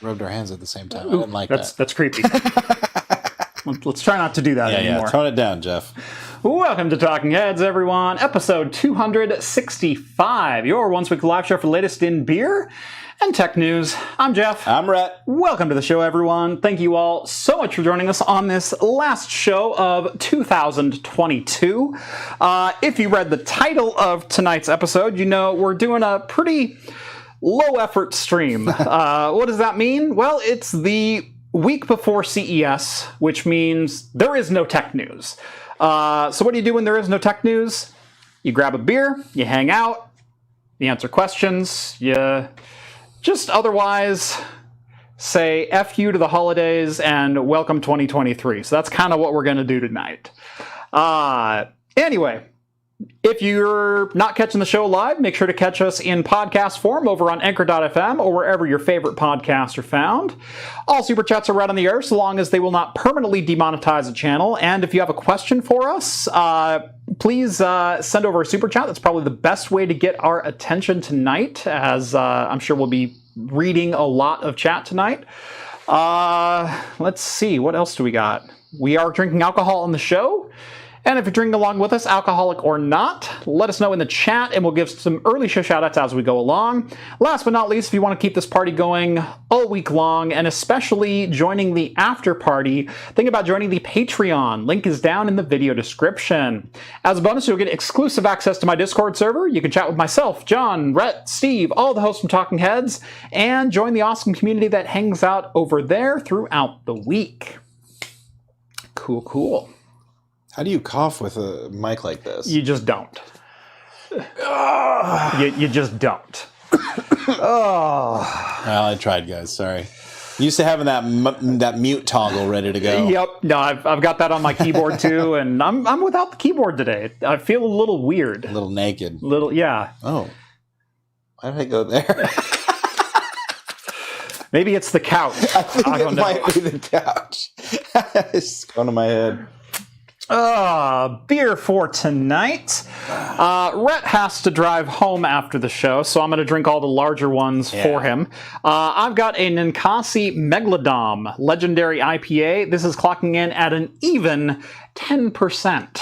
rubbed our hands at the same time. I didn't like that. That's creepy. Let's try not to do that anymore. Yeah, tone it down, Jeff. Welcome to Talking Heads, everyone. Episode 265, your once-week live show for the latest in beer and tech news. I'm Jeff. I'm Rett. Welcome to the show, everyone. Thank you all so much for joining us on this last show of 2022. If you read the title of tonight's episode, you know we're doing a pretty low-effort stream. What does that mean? Well, it's the week before CES, which means there is no tech news. So what do you do when there is no tech news? You grab a beer, you hang out, you answer questions, you just otherwise say F you to the holidays and welcome 2023. So that's kind of what we're going to do tonight. Anyway, if you're not catching the show live, make sure to catch us in podcast form over on Anchor.fm or wherever your favorite podcasts are found. All super chats are right on the air so long as they will not permanently demonetize the channel. And if you have a question for us, please send over a super chat. That's probably the best way to get our attention tonight, as I'm sure we'll be reading a lot of chat tonight. Let's see, what else do we got? We are drinking alcohol on the show. And if you're drinking along with us, alcoholic or not, let us know in the chat, and we'll give some early show shout-outs as we go along. Last but not least, if you want to keep this party going all week long, and especially joining the after party, think about joining the Patreon. Link is down in the video description. As a bonus, you'll get exclusive access to my Discord server. You can chat with myself, John, Rett, Steve, all the hosts from Talking Heads, and join the awesome community that hangs out over there throughout the week. Cool, cool. How do you cough with a mic like this? You just don't. You just don't. Oh. Well, I tried, guys. Sorry. Used to having that mute toggle ready to go. Yep. No, I've got that on my keyboard too, and I'm without the keyboard today. I feel a little weird. A little naked. Yeah. Oh. Why did I go there? Maybe it's the couch. I think it might be the couch. It's going to my head. Beer for tonight. Rhett has to drive home after the show, so I'm going to drink all the larger ones for him. I've got a Ninkasi Megalodon Legendary IPA. This is clocking in at an even 10%.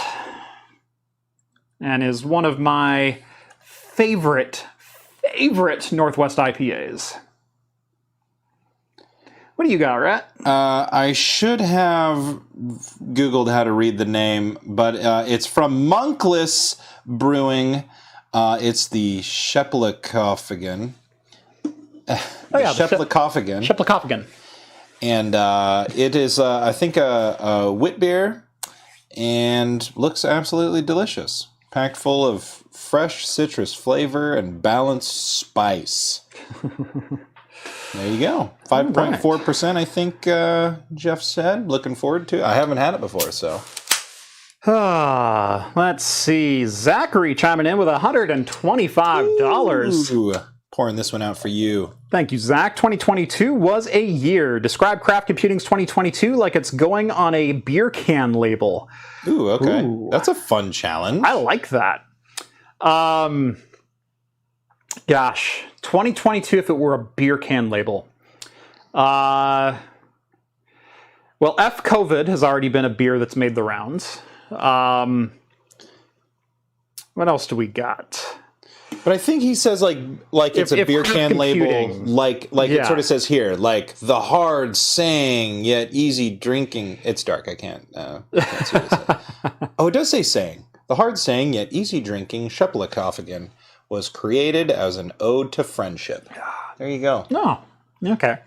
And is one of my favorite Northwest IPAs. What do you got, Rhett? I should have Googled how to read the name, but it's from Monkless Brewing. It's the Sheplakophagen. Sheplakophagen. And it is, I think, a wit beer and looks absolutely delicious. Packed full of fresh citrus flavor and balanced spice. There you go. 5.4%, I think Jeff said. Looking forward to it. I haven't had it before, so. Let's see. Zachary chiming in with $125. Ooh, pouring this one out for you. Thank you, Zach. 2022 was a year. Describe Craft Computing's 2022 like it's going on a beer can label. Ooh, okay. Ooh. That's a fun challenge. I like that. Gosh, 2022 if it were a beer can label. Well, F-COVID has already been a beer that's made the rounds. What else do we got? But I think he says like it's a beer can label, like it sort of says here, like the hard saying yet easy drinking. It's dark. I can't see what it says. Oh, it does say saying. The hard saying yet easy drinking Sheplakophagen was created as an ode to friendship. There you go. Oh, okay.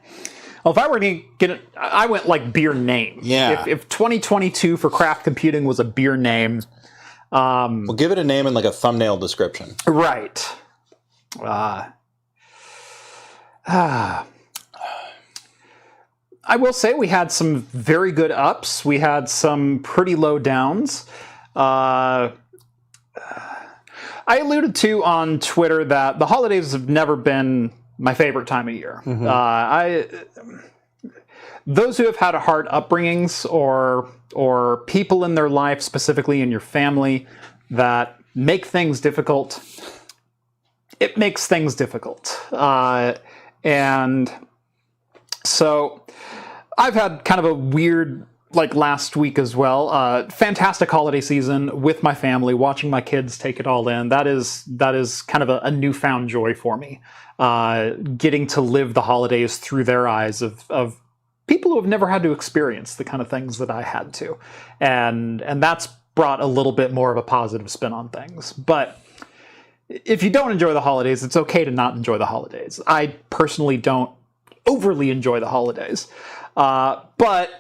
Well, if I were to get it, I went like beer name. Yeah. If 2022 for Craft Computing was a beer name. We'll give it a name and like a thumbnail description. Right. I will say we had some very good ups. We had some pretty low downs. I alluded to on Twitter that the holidays have never been my favorite time of year. Mm-hmm. Those who have had hard upbringings or people in their life, specifically in your family, that make things difficult, it makes things difficult. And So I've had kind of a weird, like, last week as well. Fantastic holiday season with my family, watching my kids take it all in. That is kind of a newfound joy for me. Getting to live the holidays through their eyes of people who have never had to experience the kind of things that I had to. And that's brought a little bit more of a positive spin on things. But if you don't enjoy the holidays, it's okay to not enjoy the holidays. I personally don't overly enjoy the holidays. But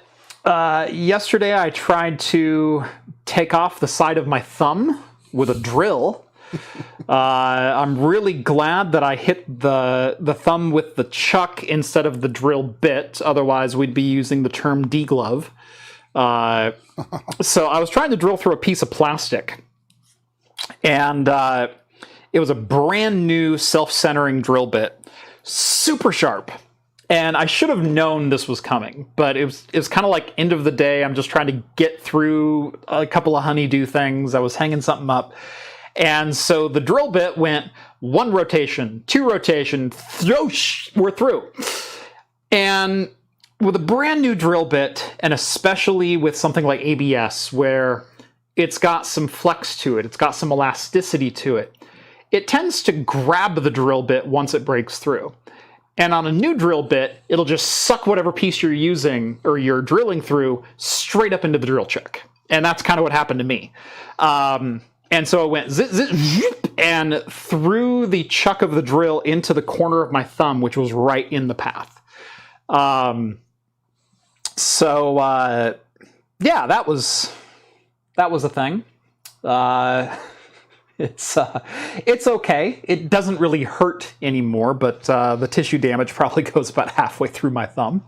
yesterday I tried to take off the side of my thumb with a drill. I'm really glad that I hit the thumb with the chuck instead of the drill bit. Otherwise, we'd be using the term deglove. So I was trying to drill through a piece of plastic. And it was a brand new self-centering drill bit. Super sharp. And I should have known this was coming, but it was kind of like end of the day. I'm just trying to get through a couple of honeydew things. I was hanging something up. And so the drill bit went 1 rotation, 2 rotation, we're through. And with a brand new drill bit, and especially with something like ABS, where it's got some flex to it, it's got some elasticity to it, it tends to grab the drill bit once it breaks through. And on a new drill bit, it'll just suck whatever piece you're using or you're drilling through straight up into the drill chuck. And that's kind of what happened to me. And so it went zip, zip, zip, and through the chuck of the drill into the corner of my thumb, which was right in the path. Yeah, that was a thing. It's okay. It doesn't really hurt anymore, but the tissue damage probably goes about halfway through my thumb.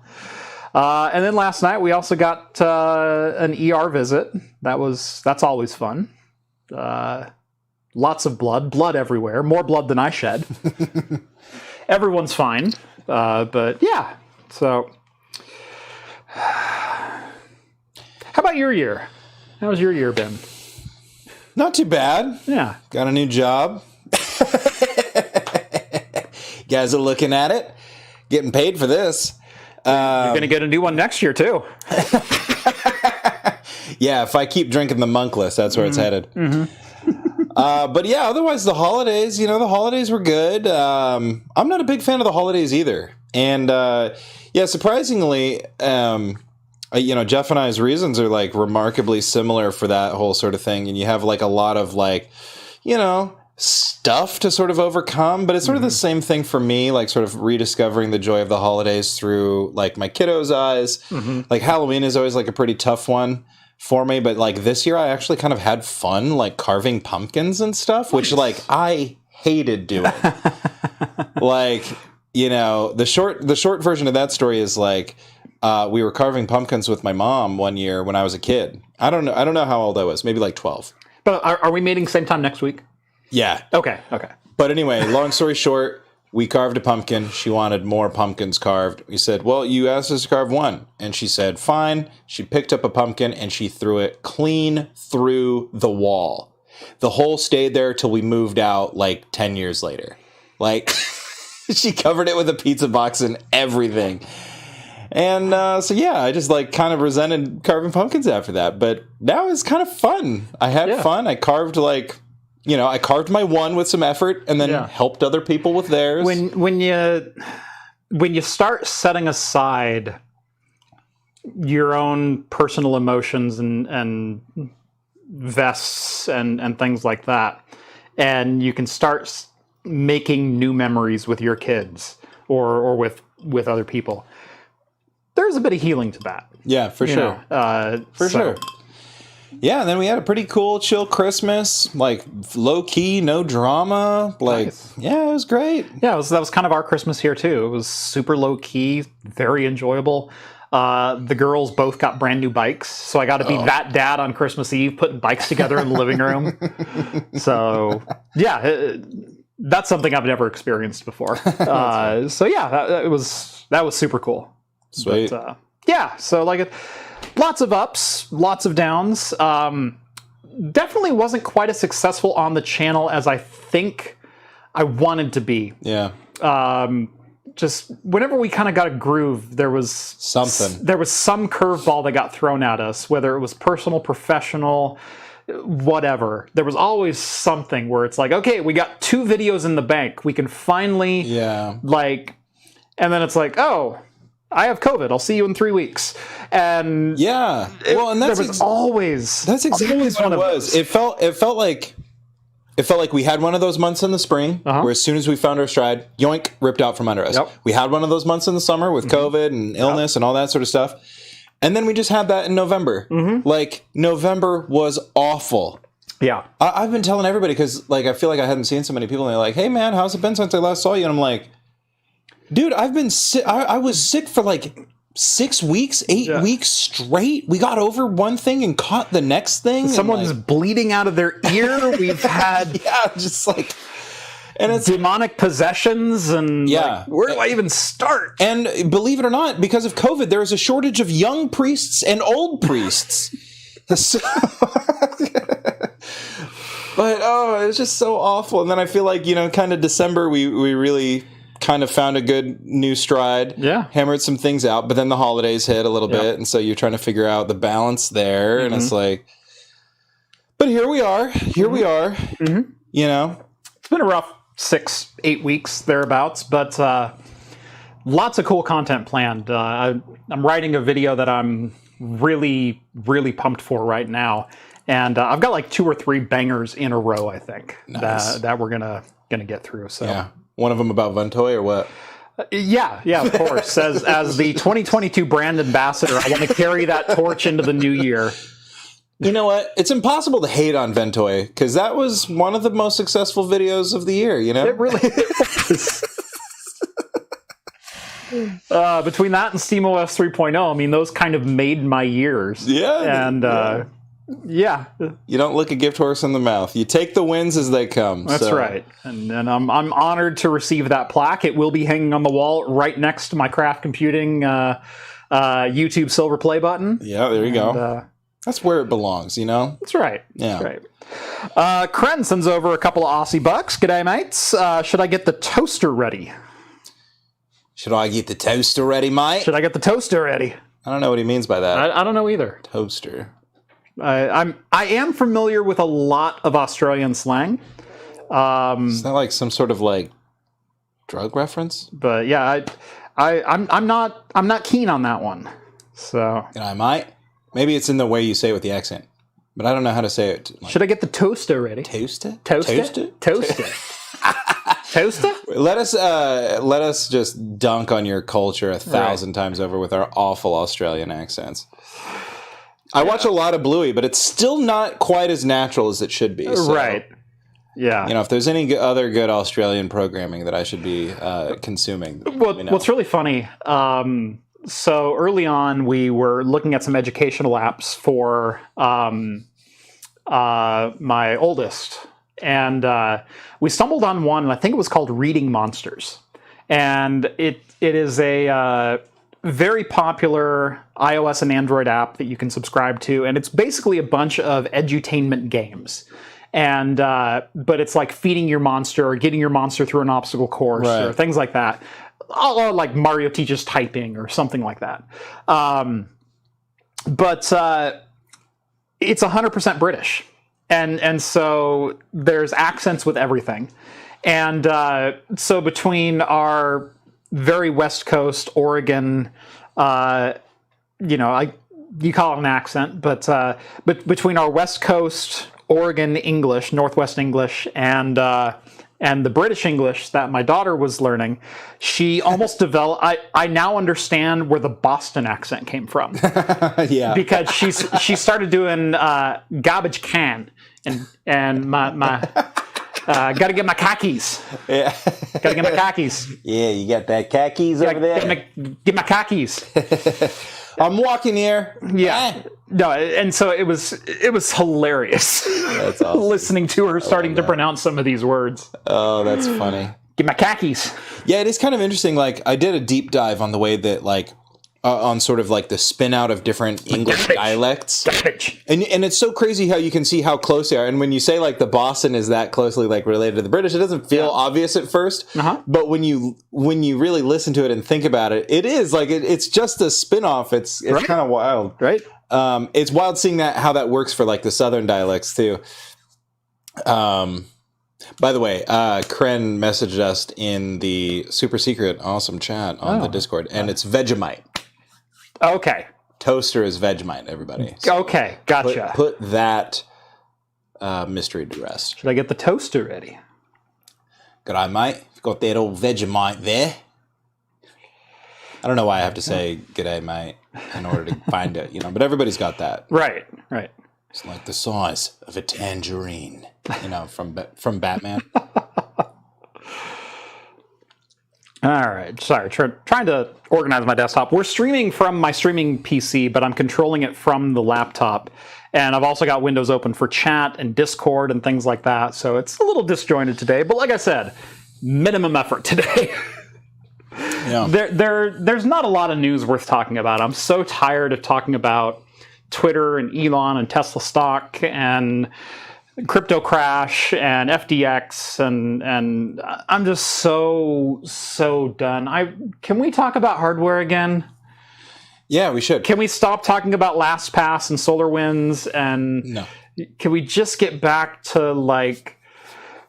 And then last night we also got an ER visit. That's always fun. Lots of blood everywhere, more blood than I shed. Everyone's fine, but yeah. So, how about your year? How's your year been? Not too bad. Yeah. Got a new job. You guys are looking at it. Getting paid for this. You're going to get a new one next year, too. Yeah, if I keep drinking the monkless, that's where it's headed. Mm-hmm. But yeah, otherwise the holidays, the holidays were good. I'm not a big fan of the holidays either. And yeah, surprisingly, Jeff and I's reasons are like remarkably similar for that whole sort of thing. And you have like a lot of like, stuff to sort of overcome, but it's sort of the same thing for me, like sort of rediscovering the joy of the holidays through like my kiddos' eyes. Mm-hmm. Like Halloween is always like a pretty tough one for me, but like this year I actually kind of had fun like carving pumpkins and stuff, which like I hated doing. Like, the short version of that story is like we were carving pumpkins with my mom one year when I was a kid. I don't know how old I was, maybe like 12. But are we meeting same time next week? Yeah. Okay. But anyway, long story short, we carved a pumpkin. She wanted more pumpkins carved. We said, well, you asked us to carve one. And she said, fine. She picked up a pumpkin and she threw it clean through the wall. The hole stayed there till we moved out like 10 years later. Like, she covered it with a pizza box and everything. And so, yeah, I just like kind of resented carving pumpkins after that. But now it's kind of fun. I had fun. I carved like... I carved my one with some effort and then helped other people with theirs. When you start setting aside your own personal emotions and vests and things like that, and you can start making new memories with your kids or with other people, there's a bit of healing to that. Yeah, for sure. Sure. Yeah, and then we had a pretty cool, chill Christmas, like low-key, no drama. Like, nice. Yeah, it was great. Yeah, that was kind of our Christmas here, too. It was super low-key, very enjoyable. The girls both got brand new bikes, so I got to be that dad on Christmas Eve, putting bikes together in the living room. So, yeah, that's something I've never experienced before. So, yeah, that was super cool. Sweet. But, yeah, so like it... Lots of ups, lots of downs. Definitely wasn't quite as successful on the channel as I think I wanted to be. Yeah. just whenever we kind of got a groove, there was some curveball that got thrown at us, whether it was personal, professional, whatever. There was always something where it's like, okay, we got 2 videos in the bank. We can finally, like, and then it's like, oh, I have COVID. I'll see you in 3 weeks. And that's exactly what it was. It felt like we had one of those months in the spring where as soon as we found our stride, yoink, ripped out from under us. Yep. We had one of those months in the summer with COVID and illness and all that sort of stuff. And then we just had that in November. Like, November was awful. Yeah. I've been telling everybody because, like, I feel like I hadn't seen so many people. And they're like, hey, man, how's it been since I last saw you? And I'm like, dude, I've been sick. I was sick for, like, 6 weeks, 8 weeks straight. We got over one thing and caught the next thing. Someone's bleeding out of their ear. We've had... just like... And it's demonic possessions and like, where do I even start? And believe it or not, because of COVID, there is a shortage of young priests and old priests. But it's just so awful. And then I feel like, kind of December, we really kind of found a good new stride. Yeah. Hammered some things out, but then the holidays hit a little bit. And so you're trying to figure out the balance there. And it's like, but here we are. It's been a rough 6-8 weeks thereabouts, but lots of cool content planned. I'm writing a video that I'm really pumped for right now, and I've got like 2 or 3 bangers in a row. I think that we're gonna get through. So one of them about Ventoy or what? Yeah, of course. As the 2022 brand ambassador, I want to carry that torch into the new year. You know what? It's impossible to hate on Ventoy because that was one of the most successful videos of the year, It really is. Between that and SteamOS 3.0, I mean, those kind of made my years. Yeah. And, you don't lick a gift horse in the mouth. You take the wins as they come. That's right. And I'm honored to receive that plaque. It will be hanging on the wall right next to my Craft Computing YouTube silver play button. Yeah, there you go. That's where it belongs, That's right. Yeah. That's right. Kren sends over a couple of Aussie bucks. G'day, mates. Should I get the toaster ready? Should I get the toaster ready, mate? Should I get the toaster ready? I don't know what he means by that. I don't know either. Toaster. I am familiar with a lot of Australian slang. Is that like some sort of like drug reference? But yeah, I'm not keen on that one. So I might. Maybe it's in the way you say it with the accent, but I don't know how to say it. Should I get the toaster ready? Toaster? Toaster? Toaster. Toaster? Let us just dunk on your culture 1,000 times over with our awful Australian accents. I watch a lot of Bluey, but it's still not quite as natural as it should be. So, right. Yeah. If there's any other good Australian programming that I should be consuming. Well, what's really funny, so early on, we were looking at some educational apps for my oldest, and we stumbled on one, and I think it was called Reading Monsters. And it is a very popular iOS and Android app that you can subscribe to, and it's basically a bunch of edutainment games. And but it's like feeding your monster or getting your monster through an obstacle course or things like that. Like Mario teaches typing or something like that. But it's 100% British. And so there's accents with everything. And so between our very West Coast, Oregon, you call it an accent, but between our West Coast, Oregon English, Northwest English, and the British English that my daughter was learning, she almost developed... I now understand where the Boston accent came from. Yeah. Because she started doing garbage can and my gotta get my khakis. Yeah. Gotta get my khakis. Yeah, you got that khakis over there? Get my khakis. I'm walking here. Yeah. No, and so it was hilarious. That's awesome. Listening to her starting to pronounce some of these words. Oh, that's funny. Get my khakis. Yeah, it is kind of interesting. Like, I did a deep dive on the way that, like, on sort of like the spin out of different English dialects. And it's so crazy how you can see how close they are. And when you say like the Boston is that closely like related to the British, it doesn't feel obvious at first. But when you really listen to it and think about it, it is like it's just a spin-off. It's kind of wild. Right. It's wild seeing how that works for like the Southern dialects too. By the way, Kren messaged us in the super secret awesome chat on the Discord, and it's Vegemite. Okay. Toaster is Vegemite, everybody. So okay, gotcha. Put that mystery to rest. Should I get the toaster ready? G'day, mate. Got that old Vegemite there. I don't know why I have to say g'day, mate, in order to find it, but everybody's got that. Right. It's like the size of a tangerine, from Batman. All right. Sorry, trying to organize my desktop. We're streaming from my streaming PC, but I'm controlling it from the laptop. And I've also got Windows open for chat and Discord and things like that. So it's a little disjointed today. But like I said, minimum effort today. Yeah. There's not a lot of news worth talking about. I'm so tired of talking about Twitter and Elon and Tesla stock and crypto crash and FDX and I'm just so done. Can we talk about hardware again? Yeah, we should. Can we stop talking about LastPass and SolarWinds and no? Can we just get back to like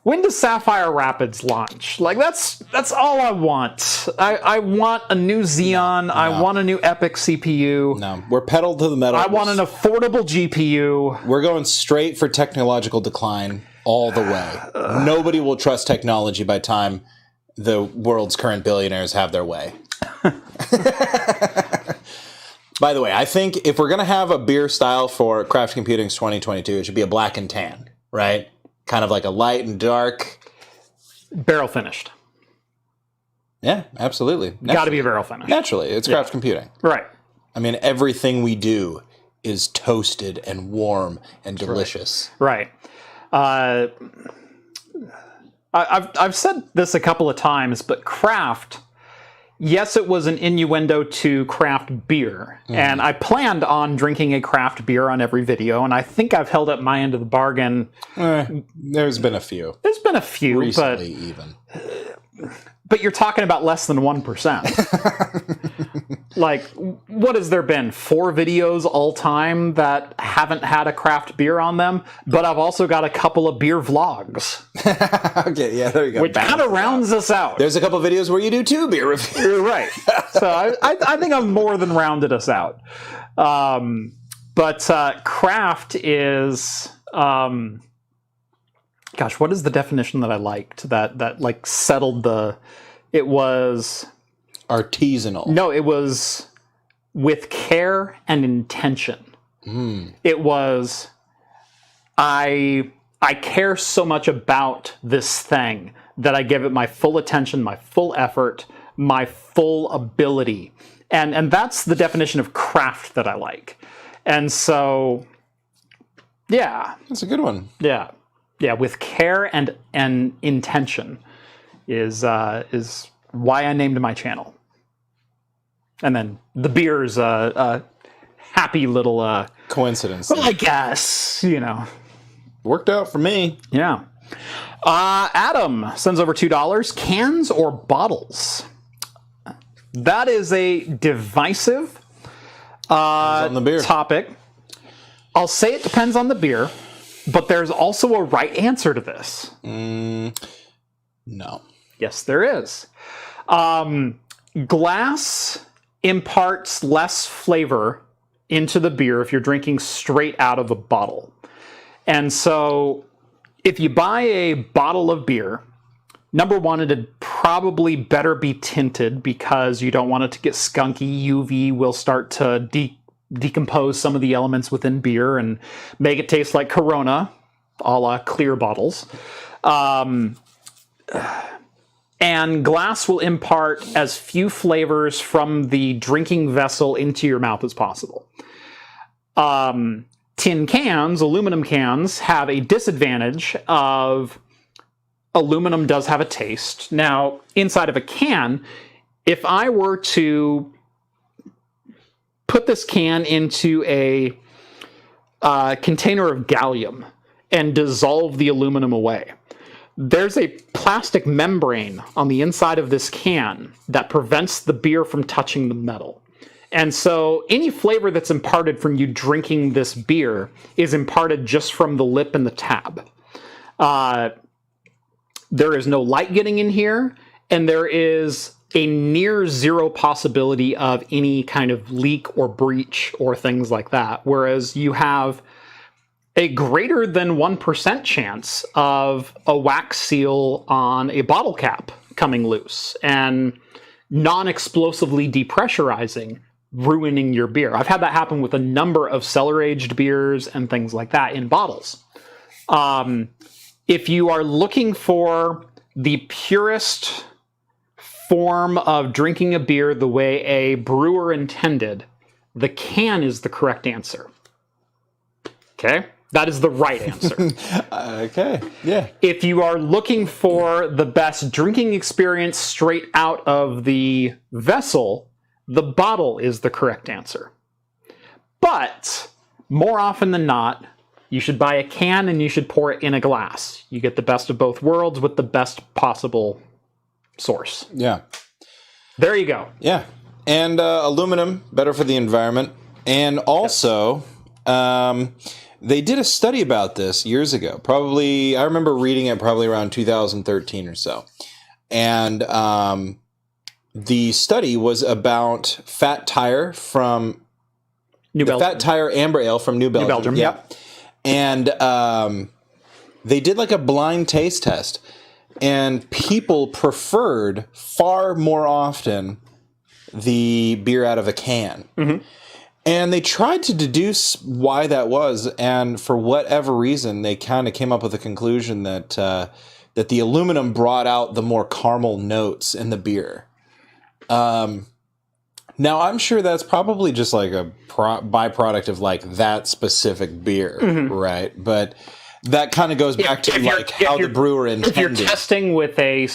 when does Sapphire Rapids launch? Like that's all I want. I want a new Xeon. No. I want a new Epic CPU. No, we're pedal to the metal. I want an affordable GPU. We're going straight for technological decline all the way. Nobody will trust technology by the time the world's current billionaires have their way. By the way, I think if we're going to have a beer style for Craft Computing's 2022, it should be a black and tan, right? Kind of like a light and dark. Barrel finished. Yeah, absolutely. Got to be a barrel finish. Naturally, it's Craft Computing. Right. I mean, everything we do is toasted and warm and delicious. Right. I've said this a couple of times, but craft, yes, it was an innuendo to craft beer. And I planned on drinking a craft beer on every video, and I think I've held up my end of the bargain. There's been a few. There's been a few. Recently, even. But you're talking about less than 1%. Like, what has there been? 4 videos all time that haven't had a craft beer on them? But I've also got a couple of beer vlogs. Okay, yeah, there you go. Which kind of rounds us out. There's a couple of videos where you do 2 beer reviews. Right. So I think I've more than rounded us out. But craft is... gosh, what is the definition that I liked that like settled the... It was... Artisanal. No, it was with care and intention. It was... I care so much about this thing that I give it my full attention, my full effort, my full ability. And that's the definition of craft that I like. And so, yeah. That's a good one. Yeah. Yeah, with care and intention is why I named my channel. And then the beer's a happy little... coincidence. Well, I guess, Worked out for me. Yeah. Adam sends over $2. Cans or bottles? That is a divisive on the beer. topic. I'll say it depends on the beer, but there's also a right answer to this. No. Yes, there is. Glass imparts less flavor into the beer if you're drinking straight out of a bottle. And so if you buy a bottle of beer, number one, it'd probably better be tinted because you don't want it to get skunky. UV will start to decompose some of the elements within beer and make it taste like Corona, a la clear bottles. And glass will impart as few flavors from the drinking vessel into your mouth as possible. Tin cans, aluminum cans, have a disadvantage of aluminum does have a taste. Now, inside of a can, if I were to put this can into a container of gallium and dissolve the aluminum away, there's a plastic membrane on the inside of this can that prevents the beer from touching the metal. And so any flavor that's imparted from you drinking this beer is imparted just from the lip and the tab. There is no light getting in here, and there is a near zero possibility of any kind of leak or breach or things like that. Whereas you have a greater than 1% chance of a wax seal on a bottle cap coming loose and non-explosively depressurizing, ruining your beer. I've had that happen with a number of cellar-aged beers and things like that in bottles. If you are looking for the purest form of drinking a beer the way a brewer intended, the can is the correct answer. Okay? That is the right answer. Okay, yeah. If you are looking for the best drinking experience straight out of the vessel, the bottle is the correct answer. But more often than not, you should buy a can and you should pour it in a glass. You get the best of both worlds with the best possible source. Yeah. There you go. Yeah. And aluminum, better for the environment. And also, they did a study about this years ago. Probably, I remember reading it probably around 2013 or so. And the study was about Fat Tire from New Belgium. Fat Tire Amber Ale from New Belgium. New Belgium, yep. And they did like a blind taste test. And people preferred far more often the beer out of a can. Mm-hmm. And they tried to deduce why that was. And for whatever reason, they kind of came up with a conclusion that that the aluminum brought out the more caramel notes in the beer. Now, I'm sure that's probably just like a byproduct of like that specific beer, right? But that kind of goes back to like how the brewer intended. If you're testing with a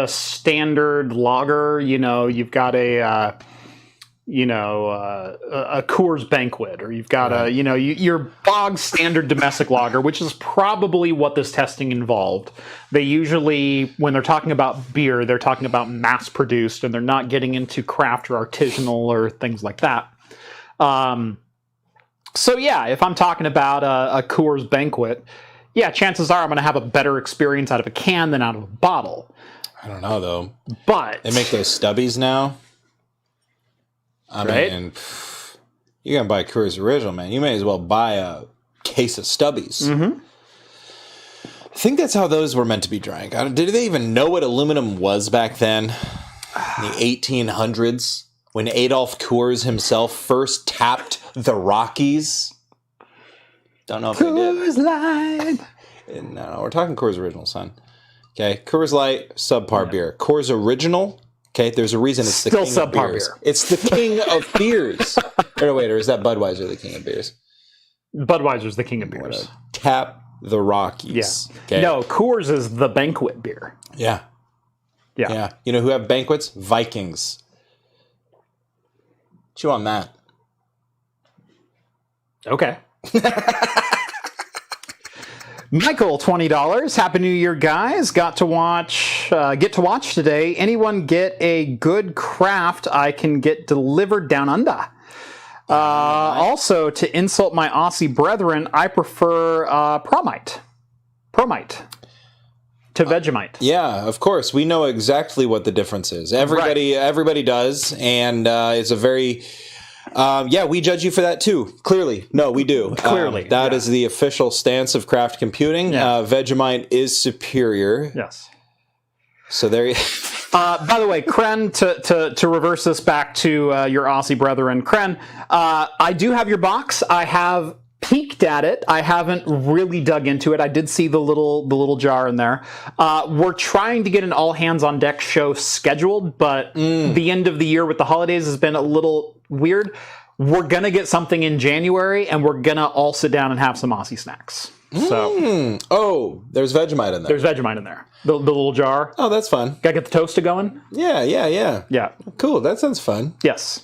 standard lager, you know, you've got a Coors Banquet, or you've got your bog standard domestic lager, which is probably what this testing involved. They usually, when they're talking about beer, they're talking about mass produced, and they're not getting into craft or artisanal or things like that. So yeah, if I'm talking about a Coors Banquet, yeah, chances are I'm going to have a better experience out of a can than out of a bottle. I don't know though. But they make those stubbies now. I mean, you're going to buy Coors Original, man. You may as well buy a case of stubbies. Mm-hmm. I think that's how those were meant to be drank. Did they even know what aluminum was back then? In the 1800s? When Adolf Coors himself first tapped the Rockies? Don't know if Coors they did. Light. No, we're talking Coors Original, son. Okay, Coors Light, subpar beer. Coors Original... Okay, there's a reason it's the Still king of beers. beer. It's the king of beers. Or is that Budweiser the king of beers? Budweiser's the king of beers. Tap the Rockies. Yeah. Okay. No, Coors is the banquet beer. Yeah. Yeah. Yeah. You know who have banquets? Vikings. Chew on that. Okay. Michael, $20. Happy New Year, guys. Get to watch today. Anyone get a good craft I can get delivered down under? Also, to insult my Aussie brethren, I prefer Promite to Vegemite. Yeah, of course. We know exactly what the difference is. Everybody does, and it's a very... we judge you for that too. Clearly. No, we do. Clearly. That is the official stance of craft computing. Yeah. Vegemite is superior. Yes. So there you... By the way, Kren, to reverse this back to your Aussie brethren, Kren, I do have your box. I have peeked at it. I haven't really dug into it. I did see the little jar in there. We're trying to get an all hands on deck show scheduled, but the end of the year with the holidays has been a little weird. We're gonna get something in January, and we're gonna all sit down and have some Aussie snacks. So, there's Vegemite in there. There's Vegemite in there. The little jar. Oh, that's fun. Gotta get the toaster going. Yeah. Yeah. Cool. That sounds fun. Yes.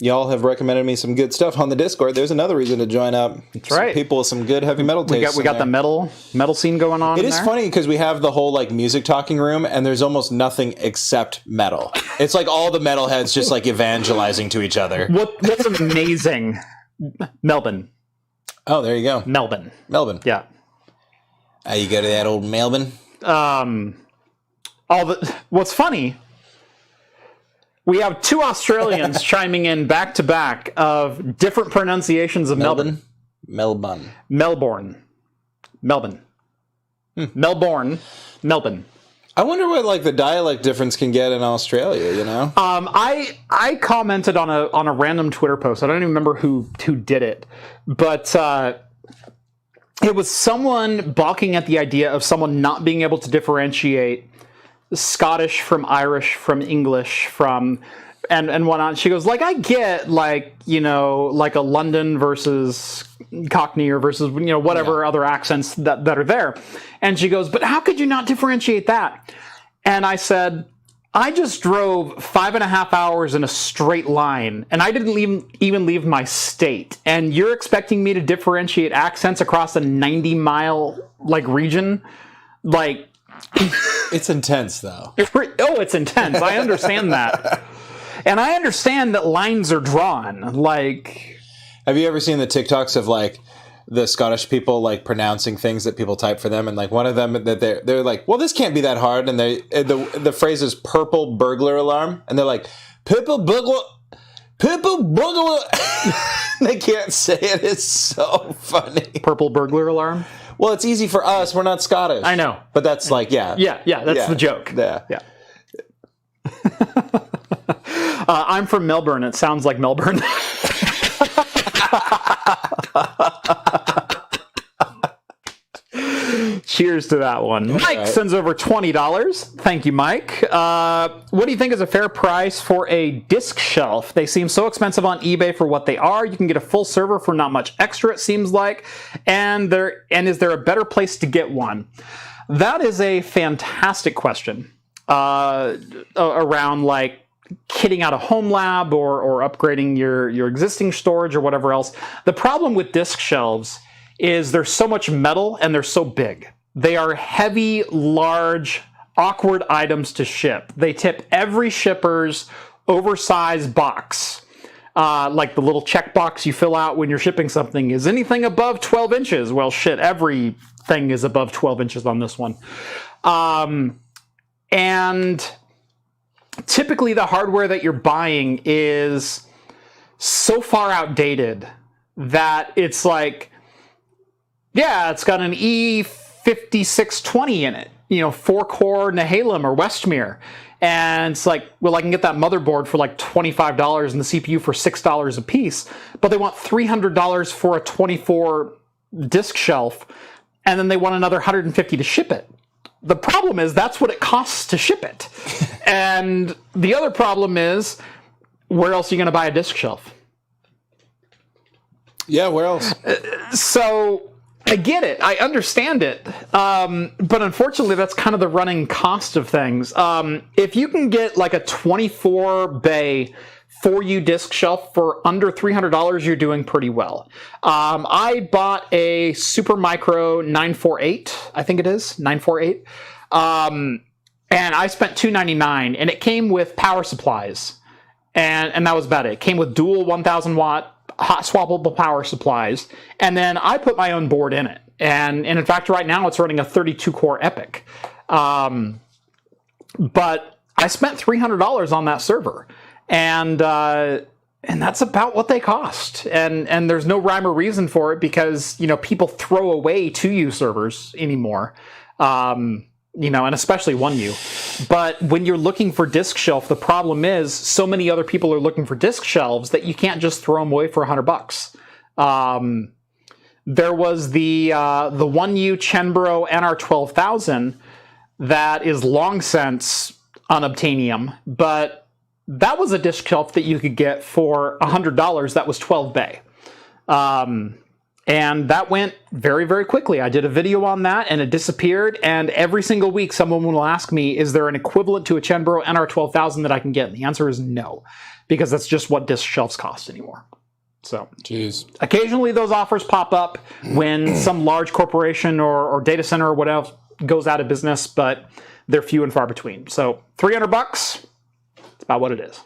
y'all have recommended me some good stuff on the Discord. There's another reason to join up. That's right. People with some good heavy metal taste. We got the metal scene going on. It is funny because we have the whole like music talking room, and there's almost nothing except metal. It's like all the metalheads just like evangelizing to each other. What's amazing? Melbourne. Oh, there you go. Melbourne. Yeah. You go to that old Melbourne. What's funny? We have two Australians chiming in back to back of different pronunciations of Melbourne. Melbourne. Melbourne. I wonder what like the dialect difference can get in Australia, you know? I commented on a random Twitter post. I don't even remember who did it, but it was someone balking at the idea of someone not being able to differentiate Scottish from Irish from English from and whatnot. She goes, like, I get, like, you know, like a London versus Cockney or versus, you know, whatever other accents that are there. And she goes, but how could you not differentiate that? And I said, I just drove 5.5 hours in a straight line, and I didn't even leave my state. And you're expecting me to differentiate accents across a 90-mile, like, region? Like... It's intense, though. It's intense. I understand that. And I understand that lines are drawn. Like, have you ever seen the TikToks of, like, the Scottish people, like, pronouncing things that people type for them? And, like, one of them, that they're like, well, this can't be that hard. And the phrase is purple burglar alarm. And they're like, purple burglar... They can't say it. It's so funny. Purple burglar alarm? Well, it's easy for us. We're not Scottish. I know. But that's like, Yeah, that's the joke. Yeah. I'm from Melbourne. It sounds like Melbourne. Cheers to that one. Mike sends over $20. Thank you, Mike. What do you think is a fair price for a disc shelf? They seem so expensive on eBay for what they are. You can get a full server for not much extra, it seems like. And is there a better place to get one? That is a fantastic question. Around like kitting out a home lab or upgrading your existing storage or whatever else. The problem with disc shelves is there's so much metal and they're so big. They are heavy, large, awkward items to ship. They tip every shipper's oversized box. Like the little check box you fill out when you're shipping something. Is anything above 12 inches? Well, shit, everything is above 12 inches on this one. And typically the hardware that you're buying is so far outdated that it's like, yeah, it's got an E5620 in it, 4-core Nehalem or Westmere. And it's like, well, I can get that motherboard for like $25 and the CPU for $6 a piece, but they want $300 for a 24 disk shelf, and then they want another $150 to ship it. The problem is that's what it costs to ship it. And the other problem is, where else are you going to buy a disk shelf? Yeah, where else? So I get it. I understand it. But unfortunately, that's kind of the running cost of things. If you can get like a 24-bay 4U disk shelf for under $300, you're doing pretty well. I bought a Supermicro 948, I think it is, 948. And I spent $299, and it came with power supplies. And that was about it. It came with dual 1,000-watt hot swappable power supplies, and then I put my own board in it. And in fact, right now it's running a 32-core EPYC. But I spent $300 on that server, and that's about what they cost. And there's no rhyme or reason for it because people throw away 2U servers anymore. And especially 1U. But when you're looking for disk shelf, the problem is so many other people are looking for disk shelves that you can't just throw them away for $100. There was the 1U Chenbro NR12000 that is long since unobtainium, but that was a disk shelf that you could get for $100 that was 12 bay. And that went very, very quickly. I did a video on that, and it disappeared. And every single week, someone will ask me, is there an equivalent to a Chenburo NR12000 that I can get? And the answer is no, because that's just what disk shelves cost anymore. So Jeez. Occasionally those offers pop up when some large corporation or data center or whatever goes out of business, but they're few and far between. So $300, that's about what it is.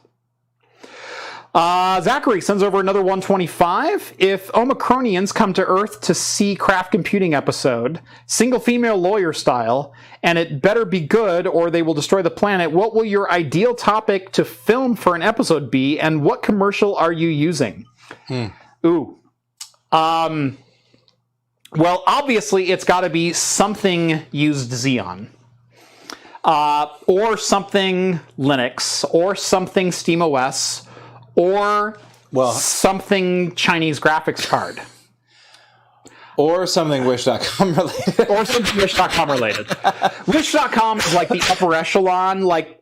Zachary sends over another 125. If Omicronians come to Earth to see Craft Computing episode, single female lawyer style, and it better be good or they will destroy the planet, what will your ideal topic to film for an episode be, and what commercial are you using? Ooh. Well, obviously, it's got to be something used Xeon. Or something Linux, or something SteamOS, or something Chinese graphics card. Or something Wish.com related. Or something Wish.com related. Wish.com is like the upper echelon, like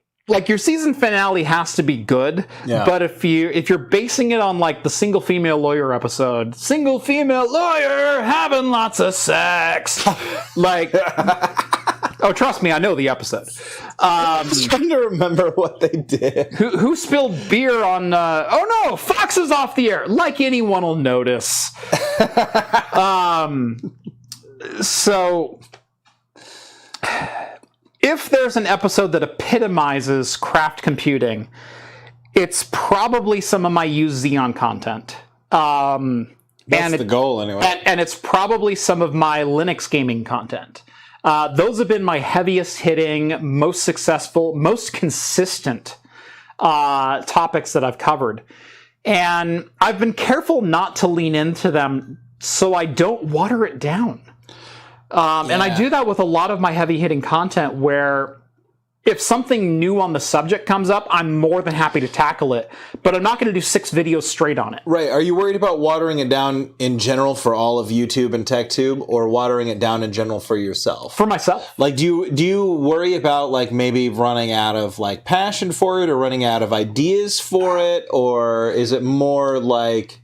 your season finale has to be good, but if you're basing it on like the single female lawyer episode, single female lawyer having lots of sex, like, oh, trust me, I know the episode. I'm just trying to remember what they did. Who spilled beer on? Oh no, Fox is off the air. Like anyone will notice. So. If there's an episode that epitomizes craft computing, it's probably some of my used Xeon content. That's the goal, anyway. And it's probably some of my Linux gaming content. Those have been my heaviest hitting, most successful, most consistent topics that I've covered. And I've been careful not to lean into them so I don't water it down. And I do that with a lot of my heavy-hitting content where if something new on the subject comes up, I'm more than happy to tackle it, but I'm not going to do 6 videos straight on it. Right. Are you worried about watering it down in general for all of YouTube and TechTube, or watering it down in general for yourself? For myself. Like, do you worry about, like, maybe running out of, like, passion for it, or running out of ideas for it, or is it more like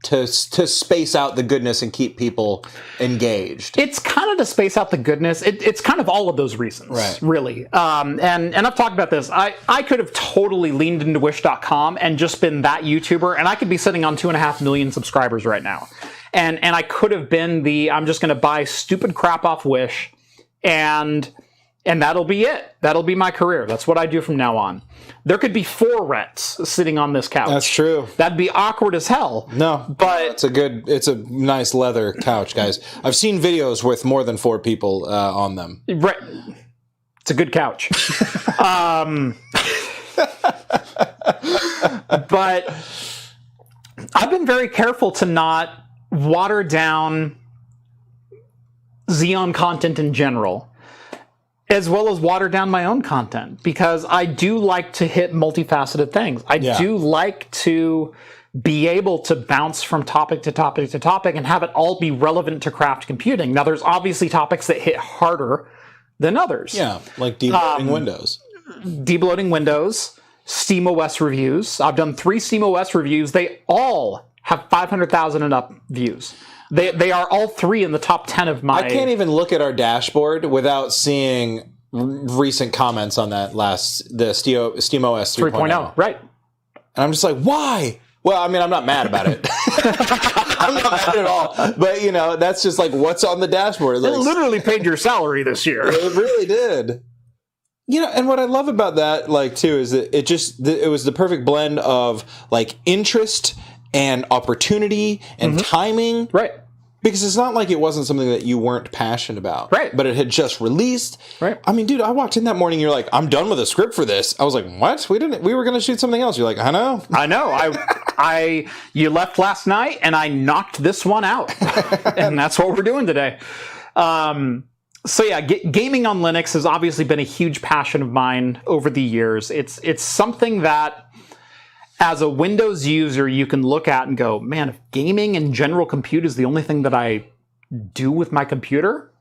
to space out the goodness and keep people engaged? It's kind of to space out the goodness. It's kind of all of those reasons, right, really. And I've talked about this. I could have totally leaned into Wish.com and just been that YouTuber, and I could be sitting on 2.5 million subscribers right now. And I could have been I'm just going to buy stupid crap off Wish, and that'll be it. That'll be my career. That's what I do from now on. There could be 4 Retts sitting on this couch. That's true. That'd be awkward as hell. No, but it's a nice leather couch, guys. I've seen videos with more than 4 people on them. Right. It's a good couch. But I've been very careful to not water down Xeon content in general, as well as water down my own content, because I do like to hit multifaceted things. I do like to be able to bounce from topic to topic to topic and have it all be relevant to craft computing. Now, there's obviously topics that hit harder than others. Yeah, like debloating Windows. Debloating Windows, SteamOS reviews. I've done 3 SteamOS reviews. They all have 500,000 and up views. They are all 3 in the top 10 of my... I can't even look at our dashboard without seeing recent comments on that the SteamOS 3.0. Right. And I'm just like, why? Well, I mean, I'm not mad about it. I'm not mad at all. But, that's just like what's on the dashboard. Like, it literally paid your salary this year. It really did. And what I love about that, like, too, is that it was the perfect blend of, like, interest and opportunity and timing. Right. Because it's not like it wasn't something that you weren't passionate about. Right. But it had just released. Right. I mean, dude, I walked in that morning, you're like, I'm done with the script for this. I was like, what? We were going to shoot something else. You're like, I know. You left last night and I knocked this one out. And that's what we're doing today. So yeah, gaming on Linux has obviously been a huge passion of mine over the years. It's something that, as a Windows user, you can look at and go, man, if gaming and general compute is the only thing that I do with my computer,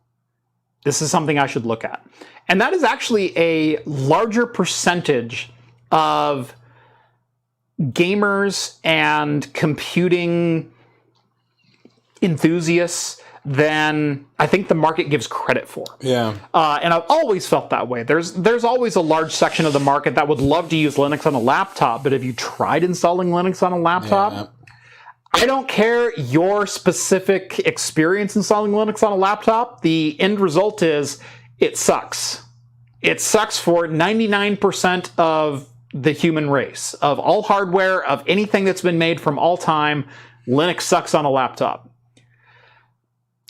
this is something I should look at. And that is actually a larger percentage of gamers and computing enthusiasts than I think the market gives credit for. Yeah. And I've always felt that way. There's always a large section of the market that would love to use Linux on a laptop, but have you tried installing Linux on a laptop? Yeah. I don't care your specific experience installing Linux on a laptop. The end result is it sucks. It sucks for 99% of the human race. Of all hardware, of anything that's been made from all time, Linux sucks on a laptop.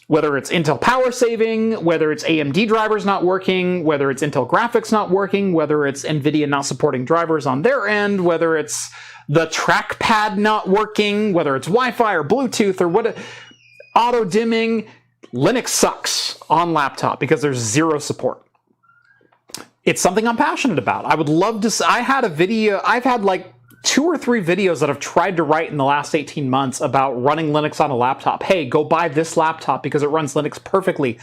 Whether it's Intel power saving, whether it's AMD drivers not working, whether it's Intel graphics not working, whether it's NVIDIA not supporting drivers on their end, whether it's the trackpad not working, whether it's Wi-Fi or Bluetooth or what, auto dimming, Linux sucks on laptop because there's zero support. It's something I'm passionate about. I would love to. I had a video. I've had like 2 or 3 videos that I've tried to write in the last 18 months about running Linux on a laptop. Hey, go buy this laptop because it runs Linux perfectly.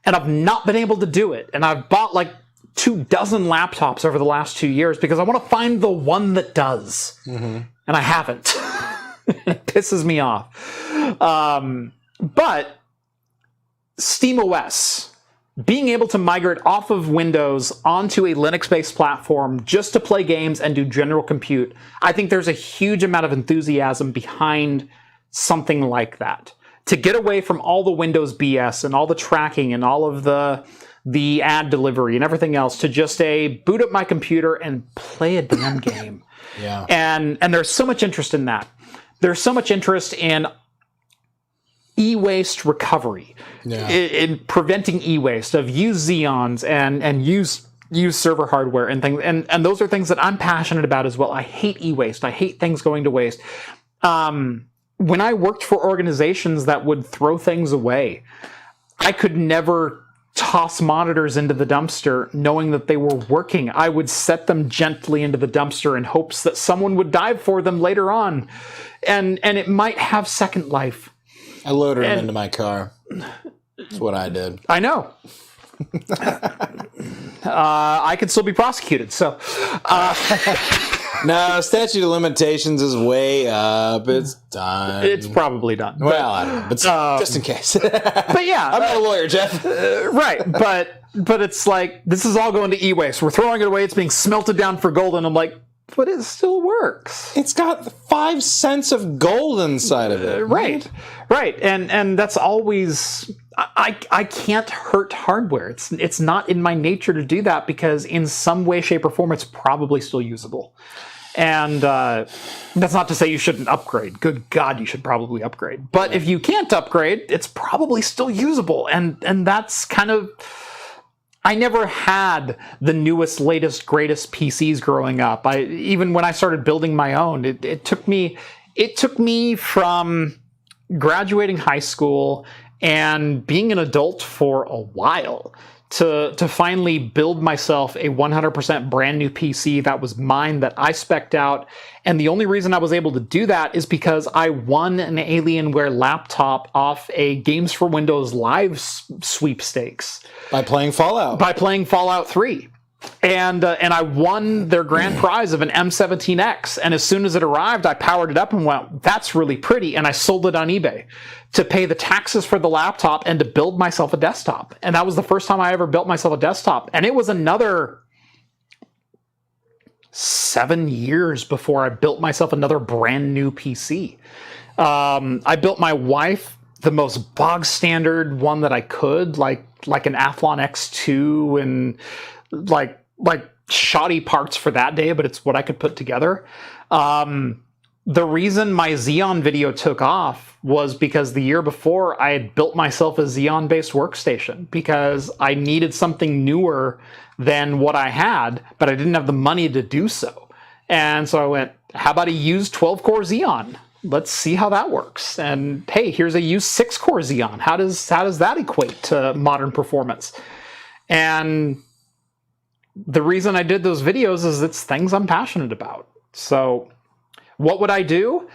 And I've not been able to do it. And I've bought like 24 laptops over the last 2 years because I want to find the one that does. Mm-hmm. And I haven't. It pisses me off. But SteamOS, being able to migrate off of Windows onto a Linux-based platform just to play games and do general compute, I think there's a huge amount of enthusiasm behind something like that. To get away from all the Windows BS and all the tracking and all of the ad delivery and everything else to just boot up my computer and play a damn game. Yeah. And there's so much interest in that. There's so much interest in e-waste recovery, in preventing e-waste of used Xeons and used server hardware and things. And those are things that I'm passionate about as well. I hate e-waste. I hate things going to waste. When I worked for organizations that would throw things away, I could never toss monitors into the dumpster knowing that they were working. I would set them gently into the dumpster in hopes that someone would dive for them later on. And it might have second life. I loaded them into my car. That's what I did. I know. I could still be prosecuted, so... No, statute of limitations is way up. It's done. It's probably done. Well, I don't know, but just in case. But yeah. I'm not a lawyer, Jeff. Right, but it's like, this is all going to e-waste. We're throwing it away. It's being smelted down for gold, and I'm like, but it still works. It's got 5 cents of gold inside of it. Right. And that's always... I can't hurt hardware. It's not in my nature to do that because in some way, shape, or form, it's probably still usable. And that's not to say you shouldn't upgrade. Good God, you should probably upgrade. But if you can't upgrade, it's probably still usable. And that's kind of... I never had the newest, latest, greatest PCs growing up. Even when I started building my own, it took me from graduating high school and being an adult for a while to finally build myself a 100% brand new PC that was mine, that I spec'd out. And the only reason I was able to do that is because I won an Alienware laptop off a Games for Windows Live sweepstakes. By playing Fallout. By playing Fallout 3. And I won their grand prize of an M17X. And as soon as it arrived, I powered it up and went, that's really pretty. And I sold it on eBay to pay the taxes for the laptop and to build myself a desktop. And that was the first time I ever built myself a desktop. And it was another 7 years before I built myself another brand new PC. I built my wife the most bog standard one that I could, like an Athlon X2 and like shoddy parts for that day, but it's what I could put together. The reason my Xeon video took off was because the year before I had built myself a Xeon-based workstation because I needed something newer than what I had, but I didn't have the money to do so. And so I went, how about a used 12-core Xeon? Let's see how that works. And hey, here's a used 6-core Xeon. How does that equate to modern performance? And the reason I did those videos is it's things I'm passionate about. So what would I do?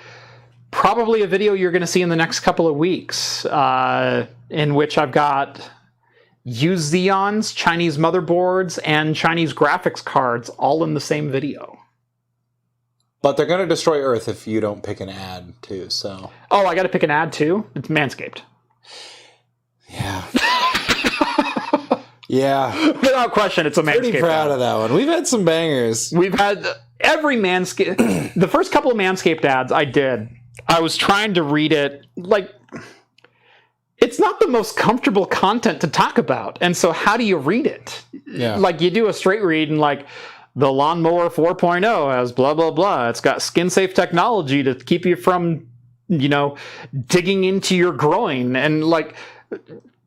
Probably a video you're going to see in the next couple of weeks in which I've got used Xeons, Chinese motherboards, and Chinese graphics cards all in the same video. But they're going to destroy Earth if you don't pick an ad, too, so... Oh, I got to pick an ad, too? It's Manscaped. Yeah. Yeah. Without question, it's a Manscaped. Pretty proud of that one. We've had some bangers. We've had every Manscaped... The first couple of Manscaped ads I did, I was trying to read it, like... It's not the most comfortable content to talk about, and so how do you read it? Yeah. Like, you do a straight read and, like... The Lawnmower 4.0 has blah, blah, blah. It's got skin-safe technology to keep you from, digging into your groin. And, like,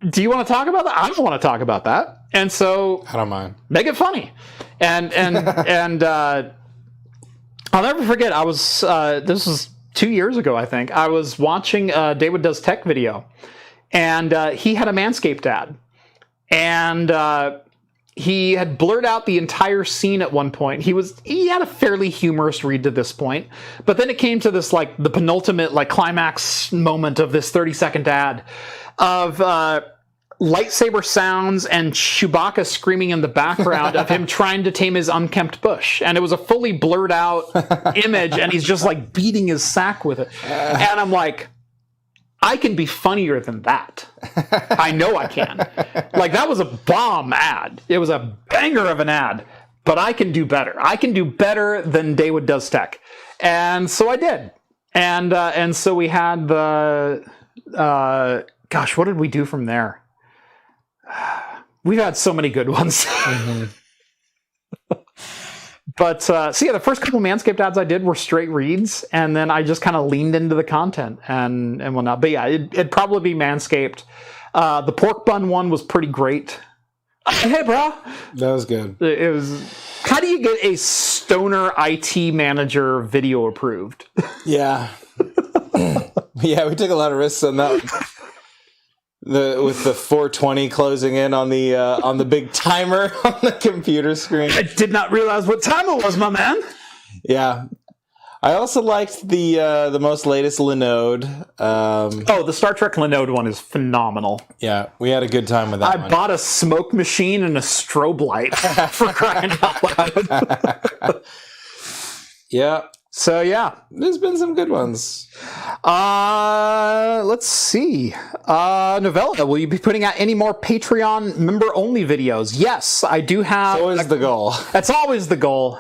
do you want to talk about that? I don't want to talk about that. And so... I don't mind. Make it funny. And I'll never forget, I was... this was 2 years ago, I think. I was watching a David Does Tech video, and he had a Manscaped ad. And... he had blurred out the entire scene at one point. He had a fairly humorous read to this point, but then it came to this, like, the penultimate, like, climax moment of this 30-second ad of lightsaber sounds and Chewbacca screaming in the background of him trying to tame his unkempt bush. And it was a fully blurred out image, and he's just, like, beating his sack with it. And I'm like... I can be funnier than that. I know I can. Like, that was a bomb ad. It was a banger of an ad. But I can do better. I can do better than David Does Tech. And so I did. And so we had the... gosh, what did we do from there? We've had so many good ones. Mm-hmm. But, so yeah, the first couple Manscaped ads I did were straight reads, and then I just kind of leaned into the content and whatnot. But yeah, it'd probably be Manscaped. The pork bun one was pretty great. Hey, bro. That was good. It was... How do you get a stoner IT manager video approved? Yeah. Yeah, we took a lot of risks on that one. With the 420 closing in on the big timer on the computer screen. I did not realize what time it was, my man. Yeah, I also liked the most latest Linode. The Star Trek Linode one is phenomenal. Yeah, we had a good time with that. I bought a smoke machine and a strobe light for crying out loud. Yeah. So, yeah. There's been some good ones. Let's see. Novella, will you be putting out any more Patreon member-only videos? Yes, I do have... It's always the goal. That's always the goal.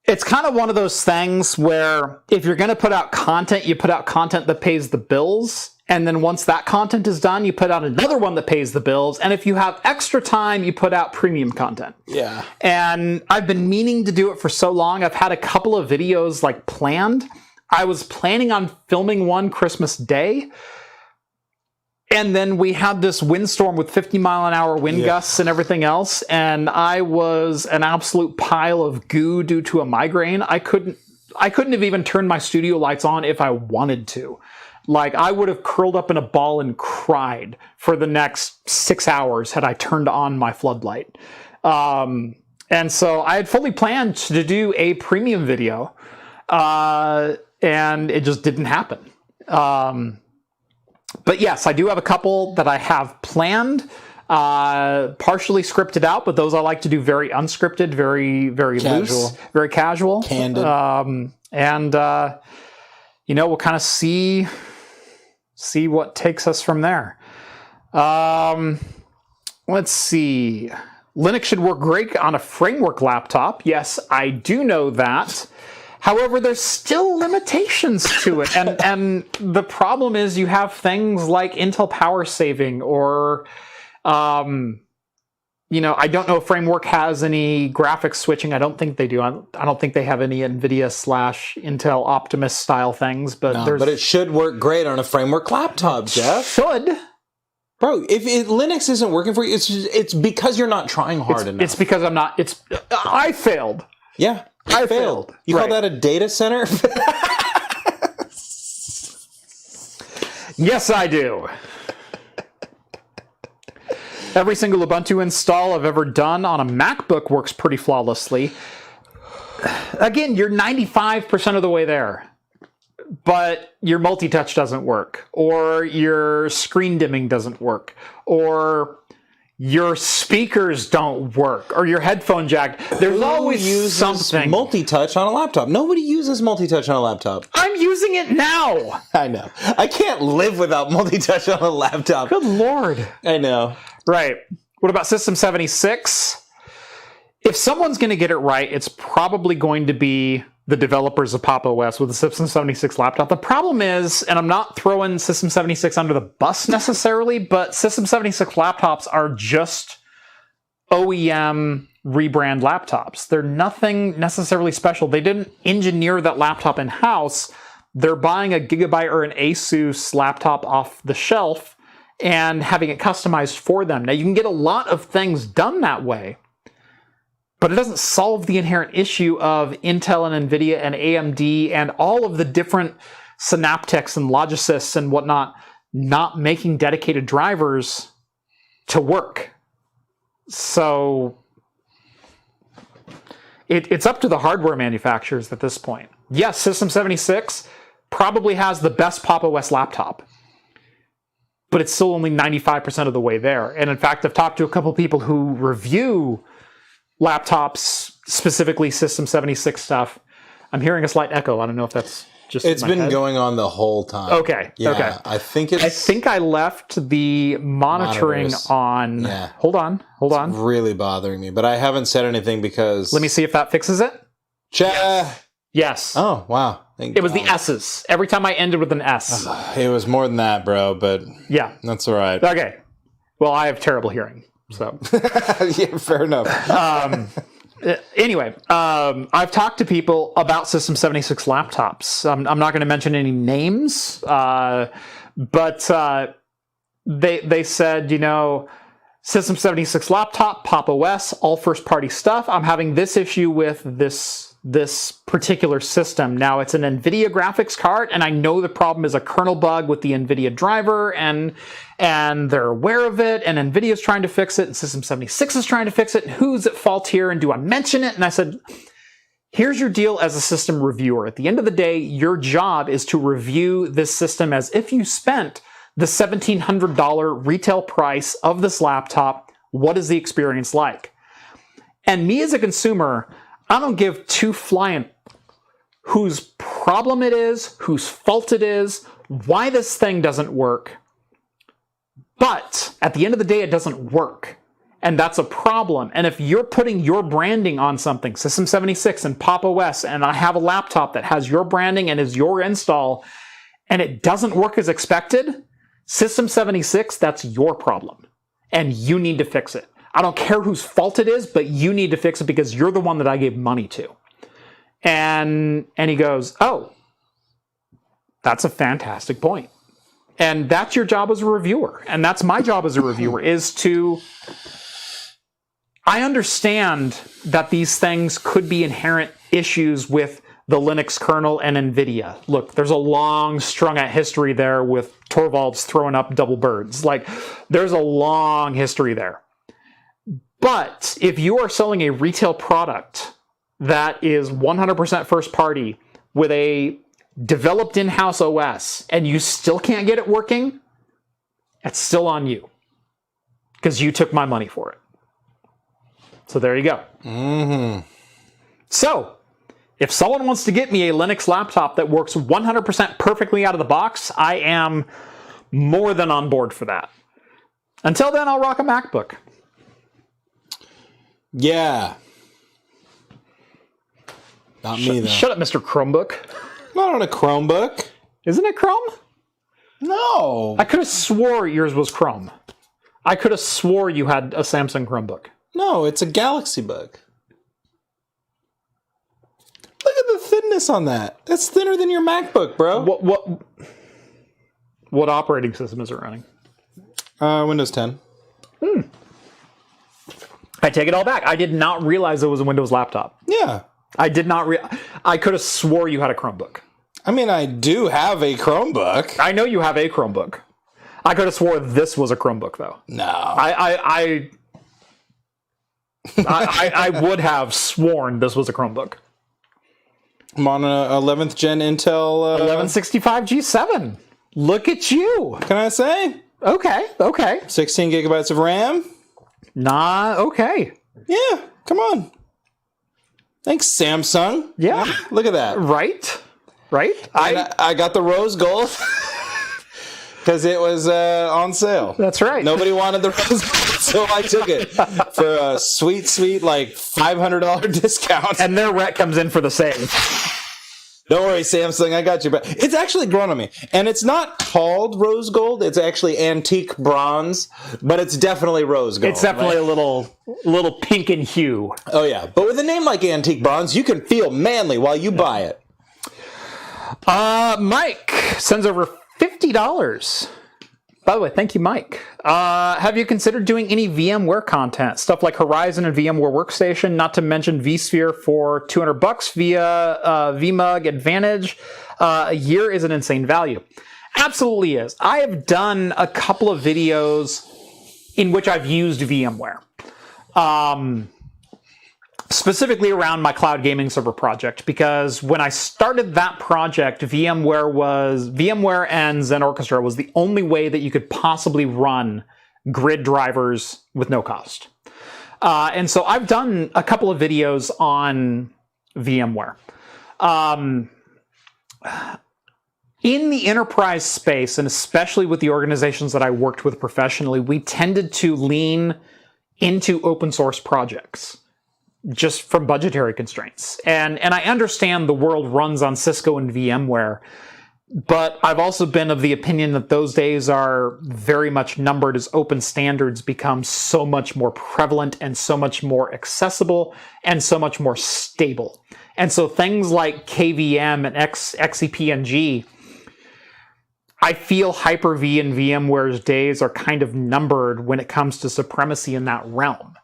It's kind of one of those things where if you're going to put out content, you put out content that pays the bills. And then once that content is done, you put out another one that pays the bills. And if you have extra time, you put out premium content. Yeah. And I've been meaning to do it for so long. I've had a couple of videos like planned. I was planning on filming one Christmas Day. And then we had this windstorm with 50-mile-an-hour wind gusts and everything else. And I was an absolute pile of goo due to a migraine. I couldn't have even turned my studio lights on if I wanted to. Like, I would have curled up in a ball and cried for the next 6 hours had I turned on my floodlight. And so I had fully planned to do a premium video, and it just didn't happen. But yes, I do have a couple that I have planned, partially scripted out, but those I like to do very unscripted, very, very casual. Loose, very casual. Candid. We'll kind of see what takes us from there. Let's see. Linux should work great on a framework laptop. Yes, I do know that. However, there's still limitations to it. And the problem is you have things like Intel power saving or, I don't know if Framework has any graphics switching. I don't think they do. I don't think they have any NVIDIA/Intel Optimus style things. But it should work great on a Framework laptop, Jeff. Should. Bro, if Linux isn't working for you, it's because you're not trying hard enough. It's because I'm not. I failed. Yeah, I failed. You call that a data center? Yes, I do. Every single Ubuntu install I've ever done on a MacBook works pretty flawlessly. Again, you're 95% of the way there. But your multi-touch doesn't work. Or your screen dimming doesn't work. Or your speakers don't work, or your headphone jack. There's always something. Multi-touch on a laptop. Nobody uses multi-touch on a laptop. I'm using it now. I know. I can't live without multi-touch on a laptop. Good Lord. I know. Right. What about System 76? If someone's going to get it right, it's probably going to be the developers of Pop! OS with the System 76 laptop. The problem is, and I'm not throwing System 76 under the bus necessarily, but System 76 laptops are just OEM rebrand laptops. They're nothing necessarily special. They didn't engineer that laptop in-house. They're buying a Gigabyte or an Asus laptop off the shelf and having it customized for them. Now, you can get a lot of things done that way, but it doesn't solve the inherent issue of Intel and NVIDIA and AMD and all of the different Synaptics and Logisys and whatnot not making dedicated drivers to work. So it's up to the hardware manufacturers at this point. Yes, System 76 probably has the best Pop! OS laptop, but it's still only 95% of the way there. And in fact, I've talked to a couple people who review laptops, specifically System 76 stuff. I'm hearing a slight echo. I don't know if that's just It's in my been head. going on the whole time. Okay. Yeah, Okay. I think I left the monitoring Monitors. on. Yeah. Hold on. really bothering me, but I haven't said anything because... Let me see if that fixes it. Yes. Oh, wow. It was the S's. Every time I ended with an S. It was more than that, bro, but Yeah. that's all right. Okay. Well, I have terrible hearing, so. Yeah, fair enough. Anyway, I've talked to people about System 76 laptops. I'm not going to mention any names, but they said, System 76 laptop, Pop! OS, all first-party stuff. I'm having this issue with this particular system. Now, it's an NVIDIA graphics card, and I know the problem is a kernel bug with the NVIDIA driver, and they're aware of it, and NVIDIA is trying to fix it, and System 76 is trying to fix it, and who's at fault here, and do I mention it? And I said, here's your deal as a system reviewer. At the end of the day, your job is to review this system as if you spent the $1,700 retail price of this laptop. What is the experience like? And me as a consumer, I don't give two flying whose problem it is, whose fault it is, why this thing doesn't work. But at the end of the day, it doesn't work. And that's a problem. And if you're putting your branding on something, System 76 and Pop! OS, and I have a laptop that has your branding and is your install, and it doesn't work as expected, System 76, that's your problem. And you need to fix it. I don't care whose fault it is, but you need to fix it because you're the one that I gave money to. And he goes, oh, that's a fantastic point. And that's your job as a reviewer. And that's my job as a reviewer, is to... I understand that these things could be inherent issues with the Linux kernel and NVIDIA. Look, there's a long strung-out history there with Torvalds throwing up double birds. There's a long history there. But if you are selling a retail product that is 100% first party with a developed in-house OS and you still can't get it working, it's still on you. Because you took my money for it. So there you go. Mm-hmm. So, if someone wants to get me a Linux laptop that works 100% perfectly out of the box, I am more than on board for that. Until then, I'll rock a MacBook. Yeah. Not me, though. Shut up, Mr. Chromebook. Not on a Chromebook. Isn't it Chrome? No. I could have swore yours was Chrome. I could have swore you had a Samsung Chromebook. No, it's a Galaxy Book. Look at the thinness on that. That's thinner than your MacBook, bro. What operating system is it running? Windows 10. I take it all back. I did not realize it was a Windows laptop. Yeah. I did not I could have swore you had a Chromebook. I mean, I do have a Chromebook. I know you have a Chromebook. I could have swore this was a Chromebook, though. No. I would have sworn this was a Chromebook. I'm on a 11th gen Intel... 1165 G7. Look at you. Can I say? Okay. 16 gigabytes of RAM. Okay. Yeah, come on. Thanks, Samsung. Yeah. Look at that. Right. I got the rose gold because it was on sale. That's right. Nobody wanted the rose gold, so I took it for a sweet, like $500 discount. And their Rett comes in for the same. Don't worry, Samsung, I got you. But it's actually grown on me. And it's not called rose gold. It's actually antique bronze, but it's definitely rose gold. It's definitely a little pink in hue. Oh, yeah. But with a name like antique bronze, you can feel manly while you buy it. Mike sends over $50. By the way, thank you, Mike. Have you considered doing any VMware content? Stuff like Horizon and VMware Workstation, not to mention vSphere for $200 via vMug Advantage. A year is an insane value. Absolutely is. I have done a couple of videos in which I've used VMware. Specifically around my cloud gaming server project, because when I started that project, VMware and Zen Orchestra was the only way that you could possibly run grid drivers with no cost. And so I've done a couple of videos on VMware. In the enterprise space, and especially with the organizations that I worked with professionally, we tended to lean into open source projects, just from budgetary constraints. And I understand the world runs on Cisco and VMware, but I've also been of the opinion that those days are very much numbered as open standards become so much more prevalent and so much more accessible and so much more stable. And so things like KVM and XCP-ng, I feel Hyper-V and VMware's days are kind of numbered when it comes to supremacy in that realm.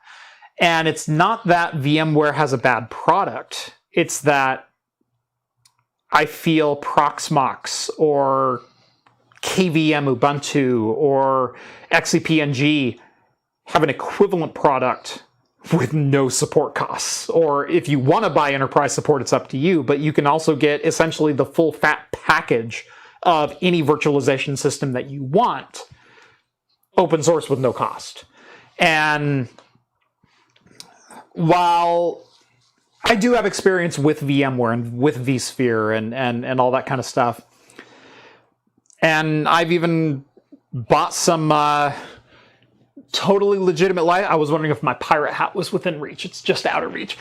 And it's not that VMware has a bad product. It's that I feel Proxmox or KVM Ubuntu or XCP-ng have an equivalent product with no support costs. Or if you want to buy enterprise support, it's up to you. But you can also get essentially the full fat package of any virtualization system that you want, open source with no cost. And while I do have experience with VMware and with vSphere and all that kind of stuff, and I've even bought some totally legitimate I was wondering if my pirate hat was within reach. It's just out of reach.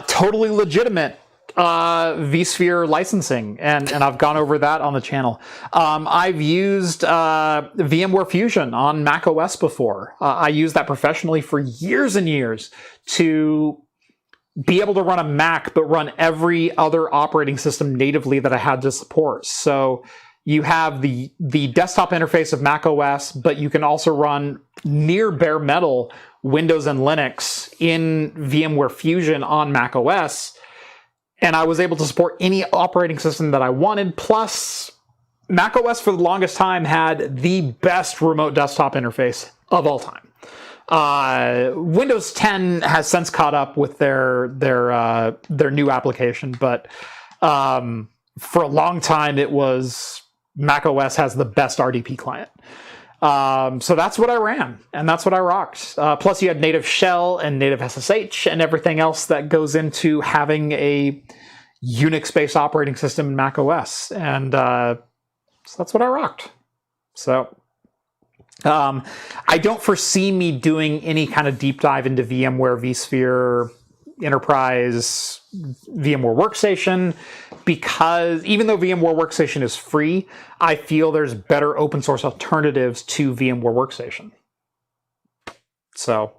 Totally legitimate vSphere licensing, and I've gone over that on the channel. I've used VMware Fusion on Mac OS before. I used that professionally for years and years to be able to run a Mac, but run every other operating system natively that I had to support. So you have the desktop interface of Mac OS, but you can also run near bare metal Windows and Linux in VMware Fusion on Mac OS. And I was able to support any operating system that I wanted. Plus, Mac OS for the longest time had the best remote desktop interface of all time. Windows 10 has since caught up with their new application, but for a long time it was Mac OS has the best RDP client. So that's what I ran, and that's what I rocked. Plus, you had native shell and native SSH and everything else that goes into having a Unix-based operating system in Mac OS, and so that's what I rocked. So I don't foresee me doing any kind of deep dive into VMware, vSphere, Enterprise, VMware Workstation, because even though VMware Workstation is free, I feel there's better open source alternatives to VMware Workstation. So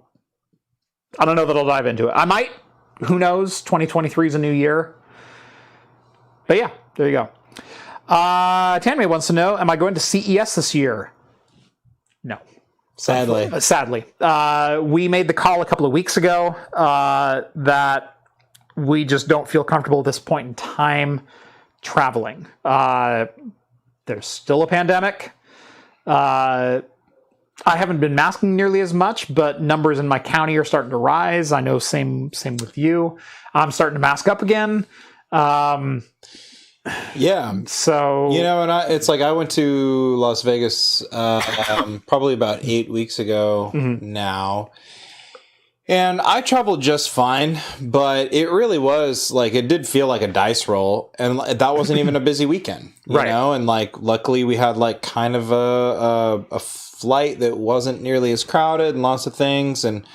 I don't know that I'll dive into it. I might. Who knows? 2023 is a new year. But yeah, there you go. Tanmay wants to know, am I going to CES this year? No. Sadly. We made the call a couple of weeks ago that we just don't feel comfortable at this point in time traveling. There's still a pandemic. I haven't been masking nearly as much, but numbers in my county are starting to rise. I know same with you. I'm starting to mask up again. Yeah. So and it's like I went to Las Vegas probably about 8 weeks ago now, And I traveled just fine, but it really was like, it did feel like a dice roll, and that wasn't even a busy weekend, you know? And like, luckily we had like kind of a flight that wasn't nearly as crowded and lots of things. And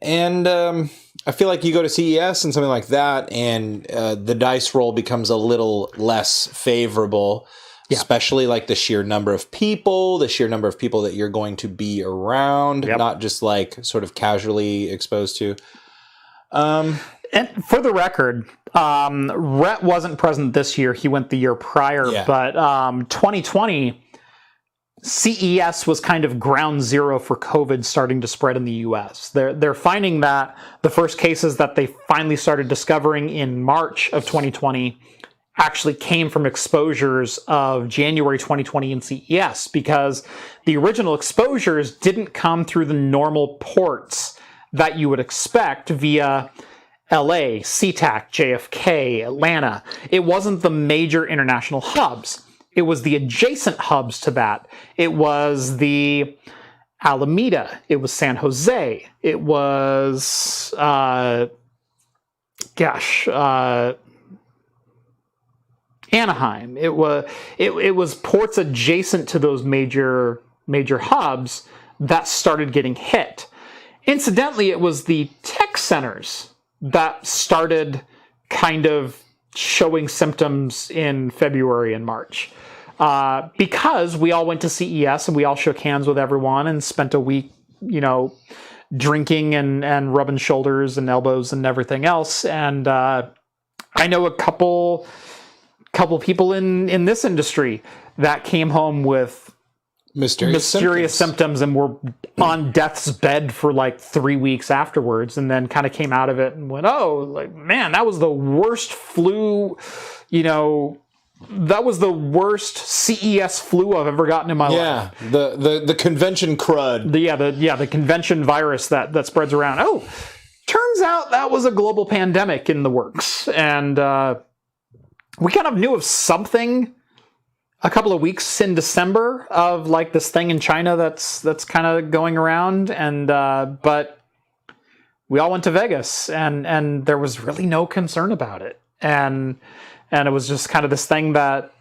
I feel like you go to CES and something like that, and the dice roll becomes a little less favorable. Yeah. Especially like the sheer number of people that you're going to be around, not just like sort of casually exposed to. And for the record, Rett wasn't present this year. He went the year prior, but 2020, CES was kind of ground zero for COVID starting to spread in the US. They're finding that the first cases that they finally started discovering in March of 2020 actually came from exposures of January 2020 in CES, because the original exposures didn't come through the normal ports that you would expect via LA, SeaTac, JFK, Atlanta. It wasn't the major international hubs. It was the adjacent hubs to that. It was the Alameda. It was San Jose. It was, Anaheim. It was ports adjacent to those major hubs that started getting hit. Incidentally, it was the tech centers that started kind of showing symptoms in February and March, because we all went to CES and we all shook hands with everyone and spent a week, drinking and rubbing shoulders and elbows and everything else. And I know a couple people in this industry that came home with mysterious symptoms and were on death's bed for like 3 weeks afterwards, and then kind of came out of it and went, oh, like, man, that was the worst flu, that was the worst CES flu I've ever gotten in my life. Yeah, the convention crud. The convention virus that spreads around. Oh, turns out that was a global pandemic in the works. And we kind of knew of something a couple of weeks in December of like this thing in China that's kind of going around, and but we all went to Vegas, and there was really no concern about it, and it was just kind of this thing that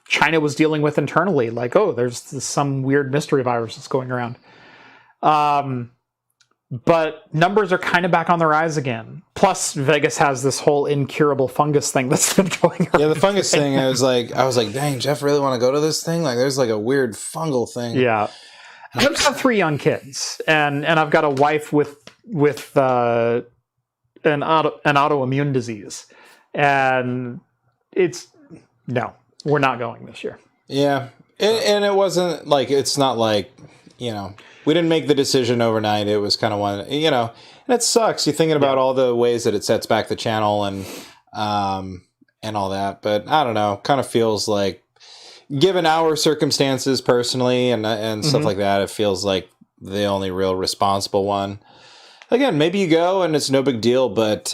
China was dealing with internally, like, oh, there's some weird mystery virus that's going around. But numbers are kind of back on the rise again. Plus, Vegas has this whole incurable fungus thing that's been going on. Yeah, the fungus thing, I was like, dang, Jeff really want to go to this thing? Like, there's like a weird fungal thing. Yeah. I've got 3 young kids, and I've got a wife with an autoimmune disease. And no, we're not going this year. Yeah. And it wasn't like, it's not like, we didn't make the decision overnight. It was kind of one, and it sucks. You're thinking about all the ways that it sets back the channel and all that. But I don't know, kind of feels like, given our circumstances personally and stuff like that, it feels like the only real responsible one. Again, maybe you go and it's no big deal, but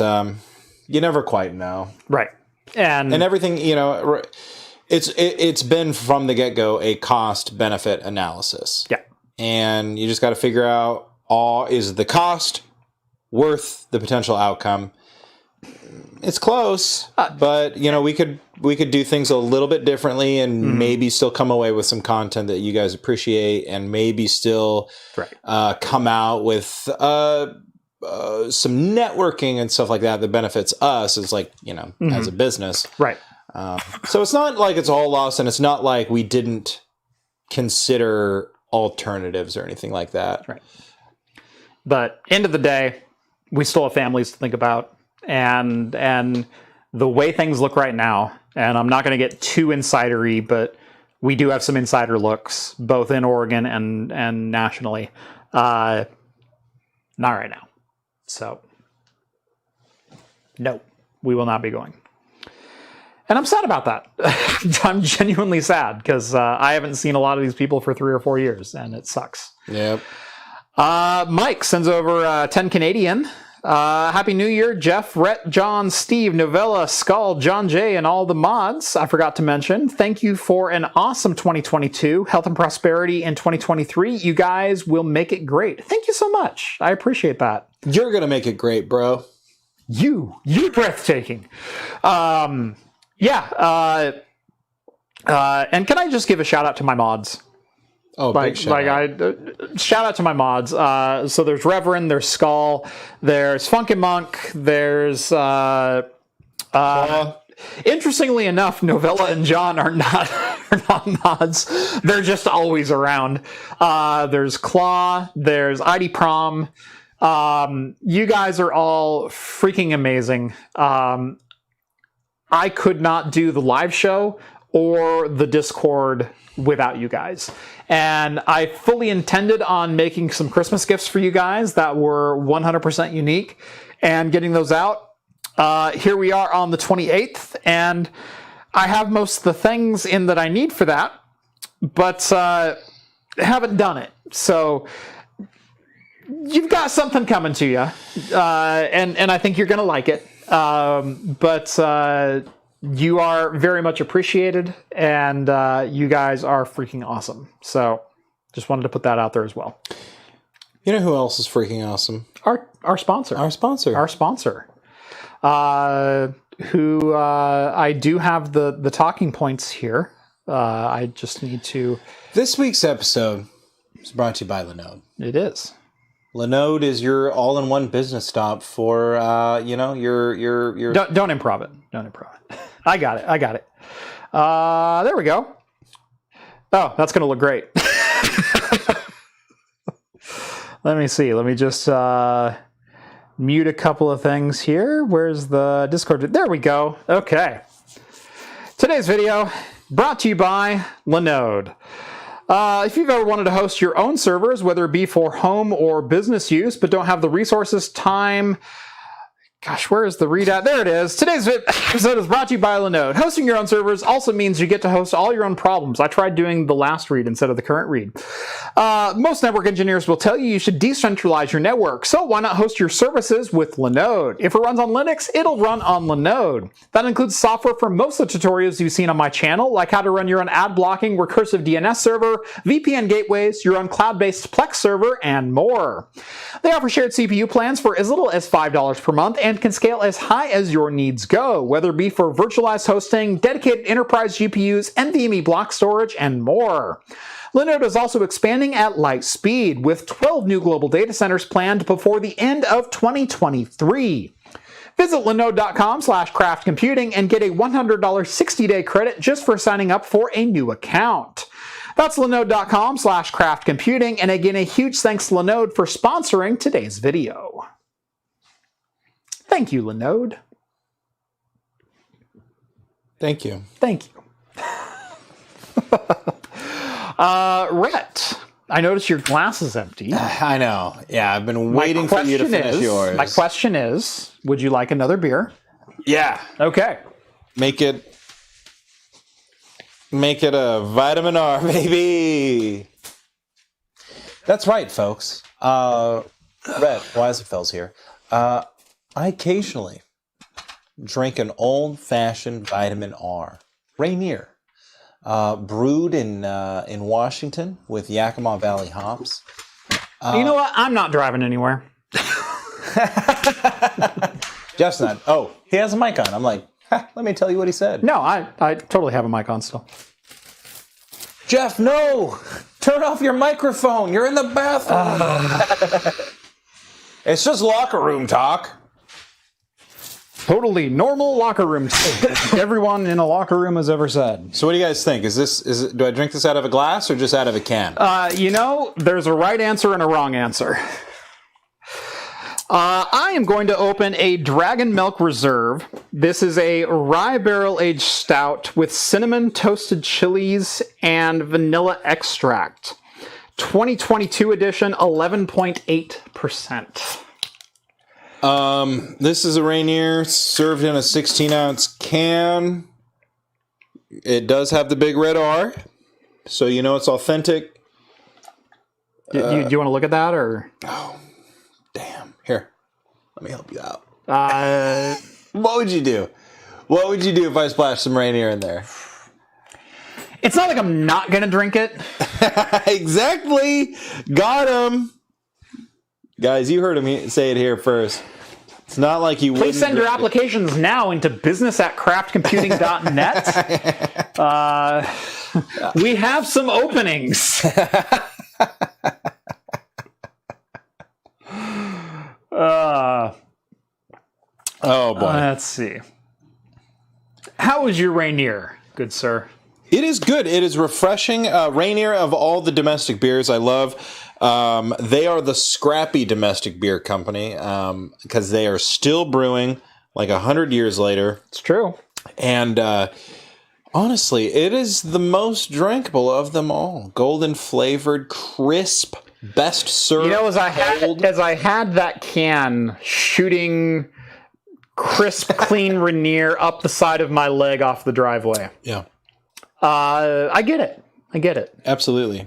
you never quite know. Right. And everything, it's been from the get-go a cost-benefit analysis. Yeah. And you just got to figure out, is the cost worth the potential outcome? It's close, but we could do things a little bit differently and maybe still come away with some content that you guys appreciate, and maybe still come out with some networking and stuff like that benefits us as as a business. Right. So it's not like it's all lost, and it's not like we didn't consider alternatives or anything like that. Right. But end of the day, we still have families to think about, and the way things look right now, and I'm not going to get too insidery, but we do have some insider looks both in Oregon and nationally. Not right now. So no, we will not be going. And I'm sad about that. I'm genuinely sad because I haven't seen a lot of these people for 3 or 4 years, and it sucks. Yep. Mike sends over 10 Canadian Happy New Year, Jeff, Rett, John, Steve, Novella, Skull, John J, and all the mods I forgot to mention. Thank you for an awesome 2022. Health and prosperity in 2023. You guys will make it great. Thank you so much. I appreciate that. You're going to make it great, bro. You're breathtaking. And can I just give a shout out to my mods? Oh, big shout out. Shout out to my mods. So there's Reverend, there's Skull, there's Funkin' Monk, there's interestingly enough, Novella and John are not mods. They're just always around. There's Claw, there's ID Prom. You guys are all freaking amazing. I could not do the live show or the Discord without you guys. And I fully intended on making some Christmas gifts for you guys that were 100% unique and getting those out. Here we are on the 28th, and I have most of the things in that I need for that, but haven't done it. So you've got something coming to you, and I think you're going to like it. But you are very much appreciated, and you guys are freaking awesome. So just wanted to put that out there as well. You know who else is freaking awesome? Our sponsor. Our sponsor. Our sponsor. Who I do have the talking points here. I just need to... This week's episode is brought to you by Linode. It is. Linode is your all-in-one business stop for, your... Don't improv it. Don't improv it. I got it. There we go. Oh, that's going to look great. Let me see. Let me just mute a couple of things here. Where's the Discord? There we go. Okay. Today's video brought to you by Linode. If you've ever wanted to host your own servers, whether it be for home or business use, but don't have the resources, time... Gosh, where is the read at? There it is. Today's episode is brought to you by Linode. Hosting your own servers also means you get to host all your own problems. I tried doing the last read instead of the current read. Most network engineers will tell you should decentralize your network, so why not host your services with Linode? If it runs on Linux, it'll run on Linode. That includes software for most of the tutorials you've seen on my channel, like how to run your own ad-blocking recursive DNS server, VPN gateways, your own cloud-based Plex server, and more. They offer shared CPU plans for as little as $5 per month and can scale as high as your needs go, whether it be for virtualized hosting, dedicated enterprise GPUs, NVMe block storage, and more. Linode is also expanding at light speed, with 12 new global data centers planned before the end of 2023. Visit linode.com/craftcomputing and get a $100 60-day credit just for signing up for a new account. That's linode.com/craftcomputing, and again, a huge thanks to Linode for sponsoring today's video. Thank you, Linode. Thank you. Thank you. Rhett, I noticed your glass is empty. I know. Yeah, I've been waiting for you to finish yours. My question is, would you like another beer? Yeah. Okay. Make it a vitamin R, baby. That's right, folks. Rhett, Weisenfeld's here. I occasionally drink an old-fashioned vitamin R, Rainier, brewed in Washington with Yakima Valley hops. You know what? I'm not driving anywhere. Jeff's not. Oh, he has a mic on. I'm like, let me tell you what he said. No, I totally have a mic on still. Jeff, no! Turn off your microphone. You're in the bathroom. It's just locker room talk. Totally normal locker room talk. Everyone in a locker room has ever said. So what do you guys think? Do I drink this out of a glass or just out of a can? There's a right answer and a wrong answer. I am going to open a Dragon Milk Reserve. This is a rye barrel-aged stout with cinnamon, toasted chilies, and vanilla extract. 2022 edition, 11.8%. This is a Rainier served in a 16-ounce can. It does have the big red R, so you know it's authentic. Do you want to look at that, or? Oh, damn. Here. Let me help you out. Uh, What would you do? What would you do if I splashed some Rainier in there? it's not like I'm not going to drink it. Exactly. Got him. Guys, you heard him say it here first. It's not like you Please send your applications now into business@craftcomputing.net. We have some openings. Oh, boy. Let's see. How was your Rainier, good sir? It is good. It is refreshing. Rainier, of all the domestic beers I love, they are the scrappy domestic beer company because they are still brewing like 100 years later. It's true. And honestly, it is the most drinkable of them all. Golden flavored, crisp, best served. You know, as I had that can shooting crisp, clean Rainier up the side of my leg off the driveway. Yeah. I get it. Absolutely.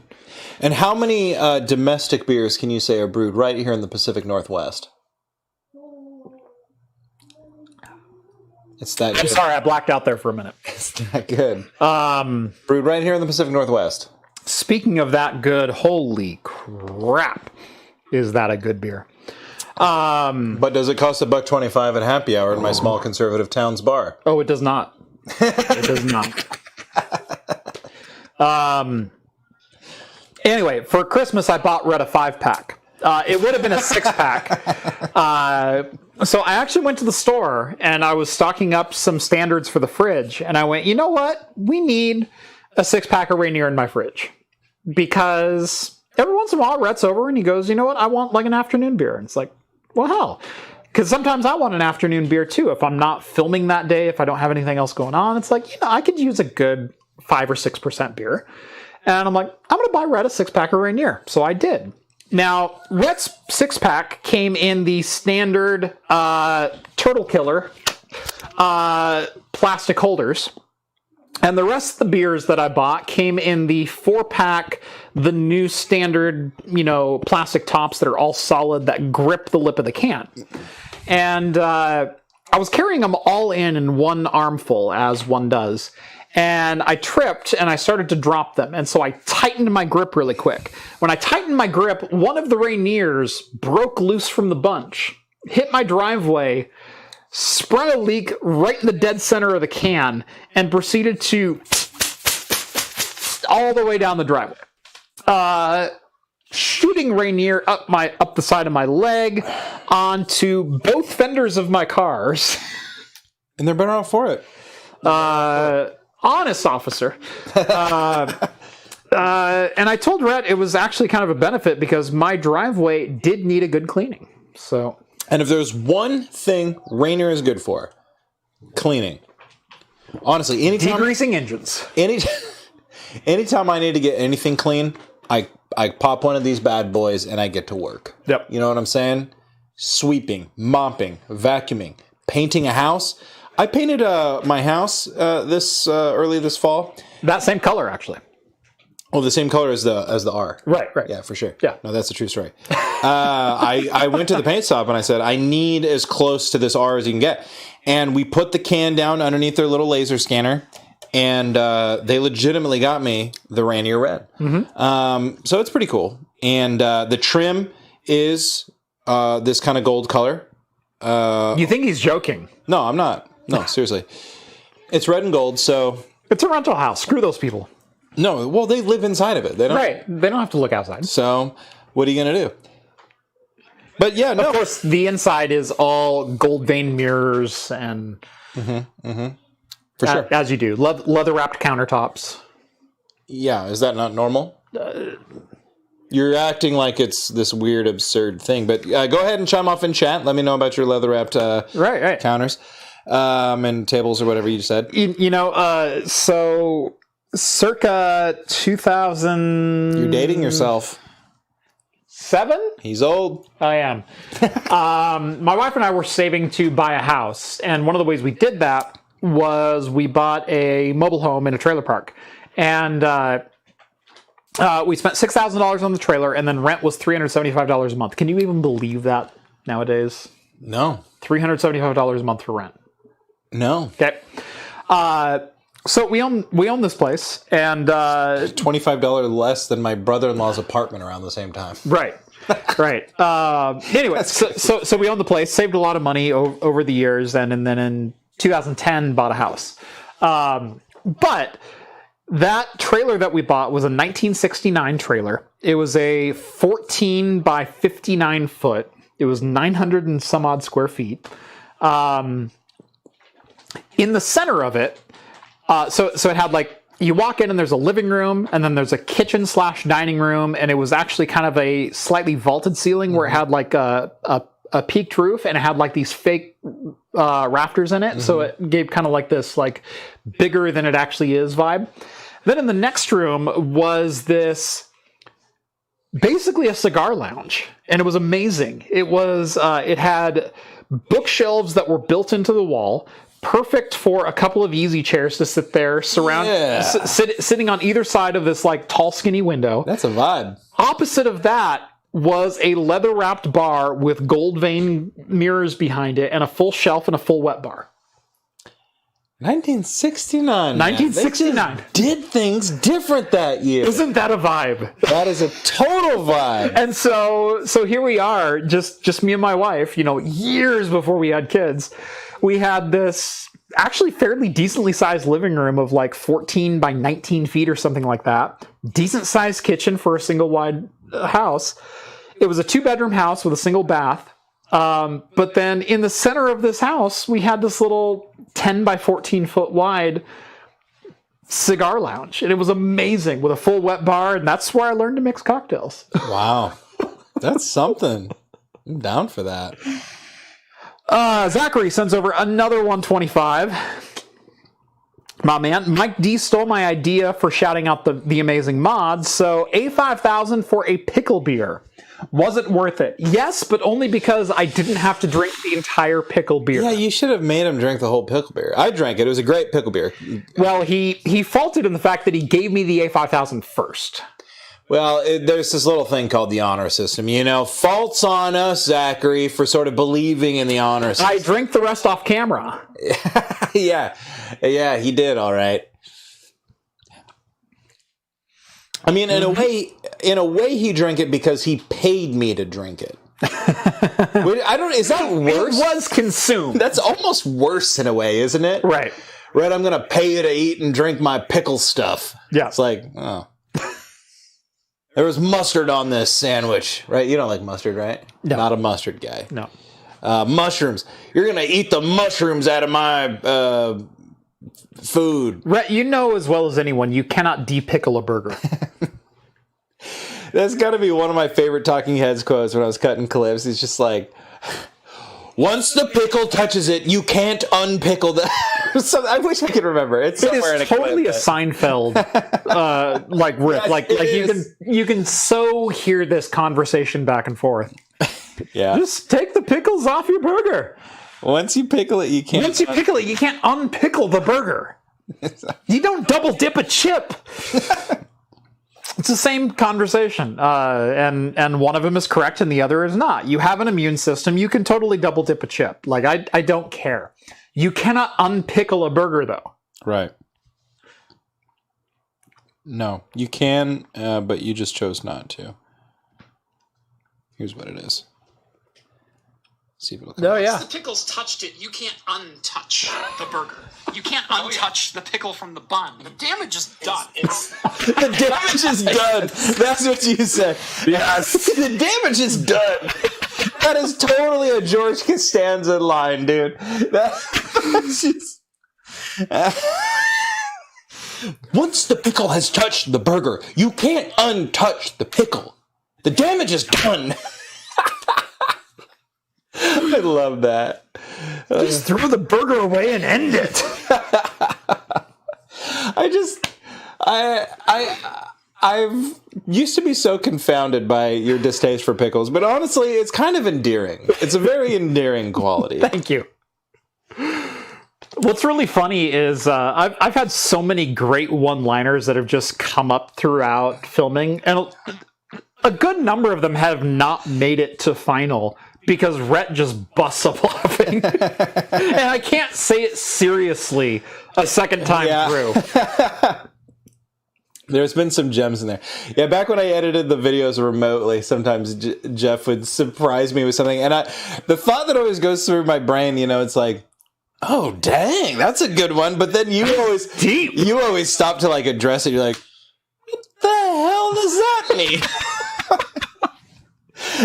And how many domestic beers can you say are brewed right here in the Pacific Northwest? It's that good. I'm sorry, I blacked out there for a minute. It's that good. Brewed right here in the Pacific Northwest. Speaking of that good, holy crap, is that a good beer? But does it cost $1.25 at happy hour in my small conservative town's bar? Oh, it does not. It does not. Anyway, for Christmas, I bought Rett a 5-pack. It would have been a 6-pack. So I actually went to the store, and I was stocking up some standards for the fridge, and I went, you know what? We need a 6-pack of Rainier in my fridge. Because every once in a while, Rhett's over, and he goes, you know what? I want like an afternoon beer. And it's like, well, hell. Because sometimes I want an afternoon beer, too. If I'm not filming that day, if I don't have anything else going on, it's like, you know, I could use a good 5 or 6% beer. And I'm like, I'm going to buy Rett a 6-pack of Rainier. So I did. Now, Rhett's 6-pack came in the standard Turtle Killer plastic holders. And the rest of the beers that I bought came in the 4-pack, the new standard, you know, plastic tops that are all solid that grip the lip of the can. And I was carrying them all in one armful, as one does. And I tripped, and I started to drop them. And so I tightened my grip really quick. When I tightened my grip, one of the Rainiers broke loose from the bunch, hit my driveway, sprung a leak right in the dead center of the can, and proceeded to all the way down the driveway. Shooting Rainier up the side of my leg onto both fenders of my cars. And they're better off for it. Honest officer. And I told Rett it was actually kind of a benefit because my driveway did need a good cleaning. So, and if there's one thing Rainier is good for, cleaning. Honestly, anytime degreasing engines. Anytime I need to get anything clean, I pop one of these bad boys and I get to work. Yep. You know what I'm saying? Sweeping, mopping, vacuuming, painting a house. I painted my house early this fall. That same color, actually. Oh, the same color as the R. Right. Yeah, for sure. Yeah. No, that's a true story. I went to the paint shop and I said, I need as close to this R as you can get. And we put the can down underneath their little laser scanner, and they legitimately got me the Rainier Red. Mm-hmm. So it's pretty cool. And the trim is this kind of gold color. You think he's joking? No, I'm not. No, seriously. It's red and gold, so... It's a rental house. Screw those people. No, well, they live inside of it. They don't. Right. They don't have to look outside. So, what are you going to do? But yeah, no. Of course, the inside is all gold vein mirrors and... For sure. As you do. Leather-wrapped countertops. Yeah, is that not normal? You're acting like it's this weird, absurd thing. But go ahead and chime off in chat. Let me know about your leather-wrapped right. counters and tables or whatever you said. So circa 2000... You're dating yourself. 7? He's old. I am. My wife and I were saving to buy a house. And one of the ways we did that was we bought a mobile home in a trailer park. And... we spent $6,000 on the trailer, and then rent was $375 a month. Can you even believe that nowadays? No. $375 a month for rent. No. Okay. So we own this place, and $25 less than my brother-in-law's apartment around the same time. Right. Anyway, so we owned the place, saved a lot of money over the years, and then in 2010 bought a house. But that trailer that we bought was a 1969 trailer. It was a 14 by 59 foot. It was 900 and some odd square feet. In the center of it, so it had like, you walk in and there's a living room, and then there's a kitchen / dining room, and it was actually kind of a slightly vaulted ceiling where it had like a peaked roof, and it had like these fake rafters in it, so it gave kind of like this like bigger than it actually is vibe. Then in the next room was this basically a cigar lounge, and it was amazing. It was it had bookshelves that were built into the wall, perfect for a couple of easy chairs to sit there, sitting on either side of this like tall, skinny window. That's a vibe. Opposite of that was a leather-wrapped bar with gold vein mirrors behind it, and a full shelf and a full wet bar. 1969. 1969. They just did things different that year. Isn't that a vibe? That is a total vibe. And so here we are, just me and my wife, years before we had kids. We had this actually fairly decently sized living room of like 14 by 19 feet or something like that. Decent sized kitchen for a single wide house. It was a 2-bedroom house with a single bath. But then in the center of this house, we had this little 10 by 14 foot wide cigar lounge. And it was amazing with a full wet bar. And that's where I learned to mix cocktails. Wow. That's something. I'm down for that. Zachary sends over another 125. My man, Mike D stole my idea for shouting out the amazing mods. So A5000 for a pickle beer. Was it worth it? Yes, but only because I didn't have to drink the entire pickle beer. Yeah, you should have made him drink the whole pickle beer. I drank it. It was a great pickle beer. Well, he faulted in the fact that he gave me the A5000 first. Well, there's this little thing called the honor system. Faults on us, Zachary, for sort of believing in the honor system. I drank the rest off camera. Yeah, he did, all right. I mean, in a way, he drank it because he paid me to drink it. Is that worse? It was consumed. That's almost worse in a way, isn't it? Right. Right, I'm going to pay you to eat and drink my pickle stuff. Yeah. It's like, oh. There was mustard on this sandwich, right? You don't like mustard, right? No. Not a mustard guy. No. Mushrooms. You're going to eat the mushrooms out of my food. Rett, you know as well as anyone, you cannot de-pickle a burger. That's got to be one of my favorite Talking Heads quotes when I was cutting clips. It's just like, once the pickle touches it, you can't unpickle the... So, I wish I could remember. It's somewhere in a clip. It's totally a Seinfeld like riff. Yes, you can so hear this conversation back and forth. Yeah. Just take the pickles off your burger. Once you pickle it, you can't... Once you pickle it, you can't unpickle the burger. You don't double dip a chip. It's the same conversation, and one of them is correct and the other is not. You have an immune system. You can totally double dip a chip. Like, I don't care. You cannot unpickle a burger, though. Right. No, you can, but you just chose not to. Here's what it is. See if it'll come. Oh, yeah. Once the pickles touched it, you can't untouch the burger. You can't untouch the pickle from the bun. The damage is done. The damage is done. That's what you said. Yes. The damage is done. That is totally a George Costanza line, dude. That's just... Once the pickle has touched the burger, you can't untouch the pickle. The damage is done. I love that. Just throw the burger away and end it. I've used to be so confounded by your distaste for pickles, but honestly, it's kind of endearing. It's a very endearing quality. Thank you. What's really funny is I've had so many great one-liners that have just come up throughout filming, and a good number of them have not made it to final because Rett just busts up laughing. And I can't say it seriously a second time through. There's been some gems in there. Yeah, back when I edited the videos remotely, sometimes Jeff would surprise me with something. And the thought that always goes through my brain, it's like, oh, dang, that's a good one. But then you always stop to like address it. You're like, what the hell does that mean?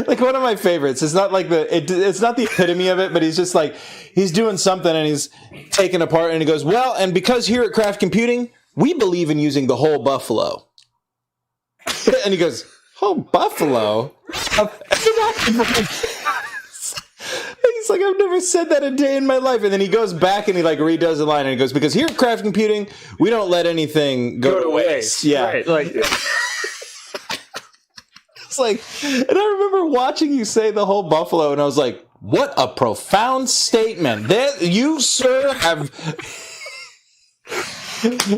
Like one of my favorites. It's not like it's not the epitome of it, but he's just like, he's doing something and he's taken apart and he goes, well, and because here at Craft Computing, we believe in using the whole buffalo. And he goes, whole buffalo? He's like, I've never said that a day in my life. And then he goes back and he like redoes the line and he goes, because here at Craft Computing, we don't let anything go to waste. Yeah. Right, like... Like, and I remember watching you say the whole buffalo, and I was like, "What a profound statement! That you, sir, have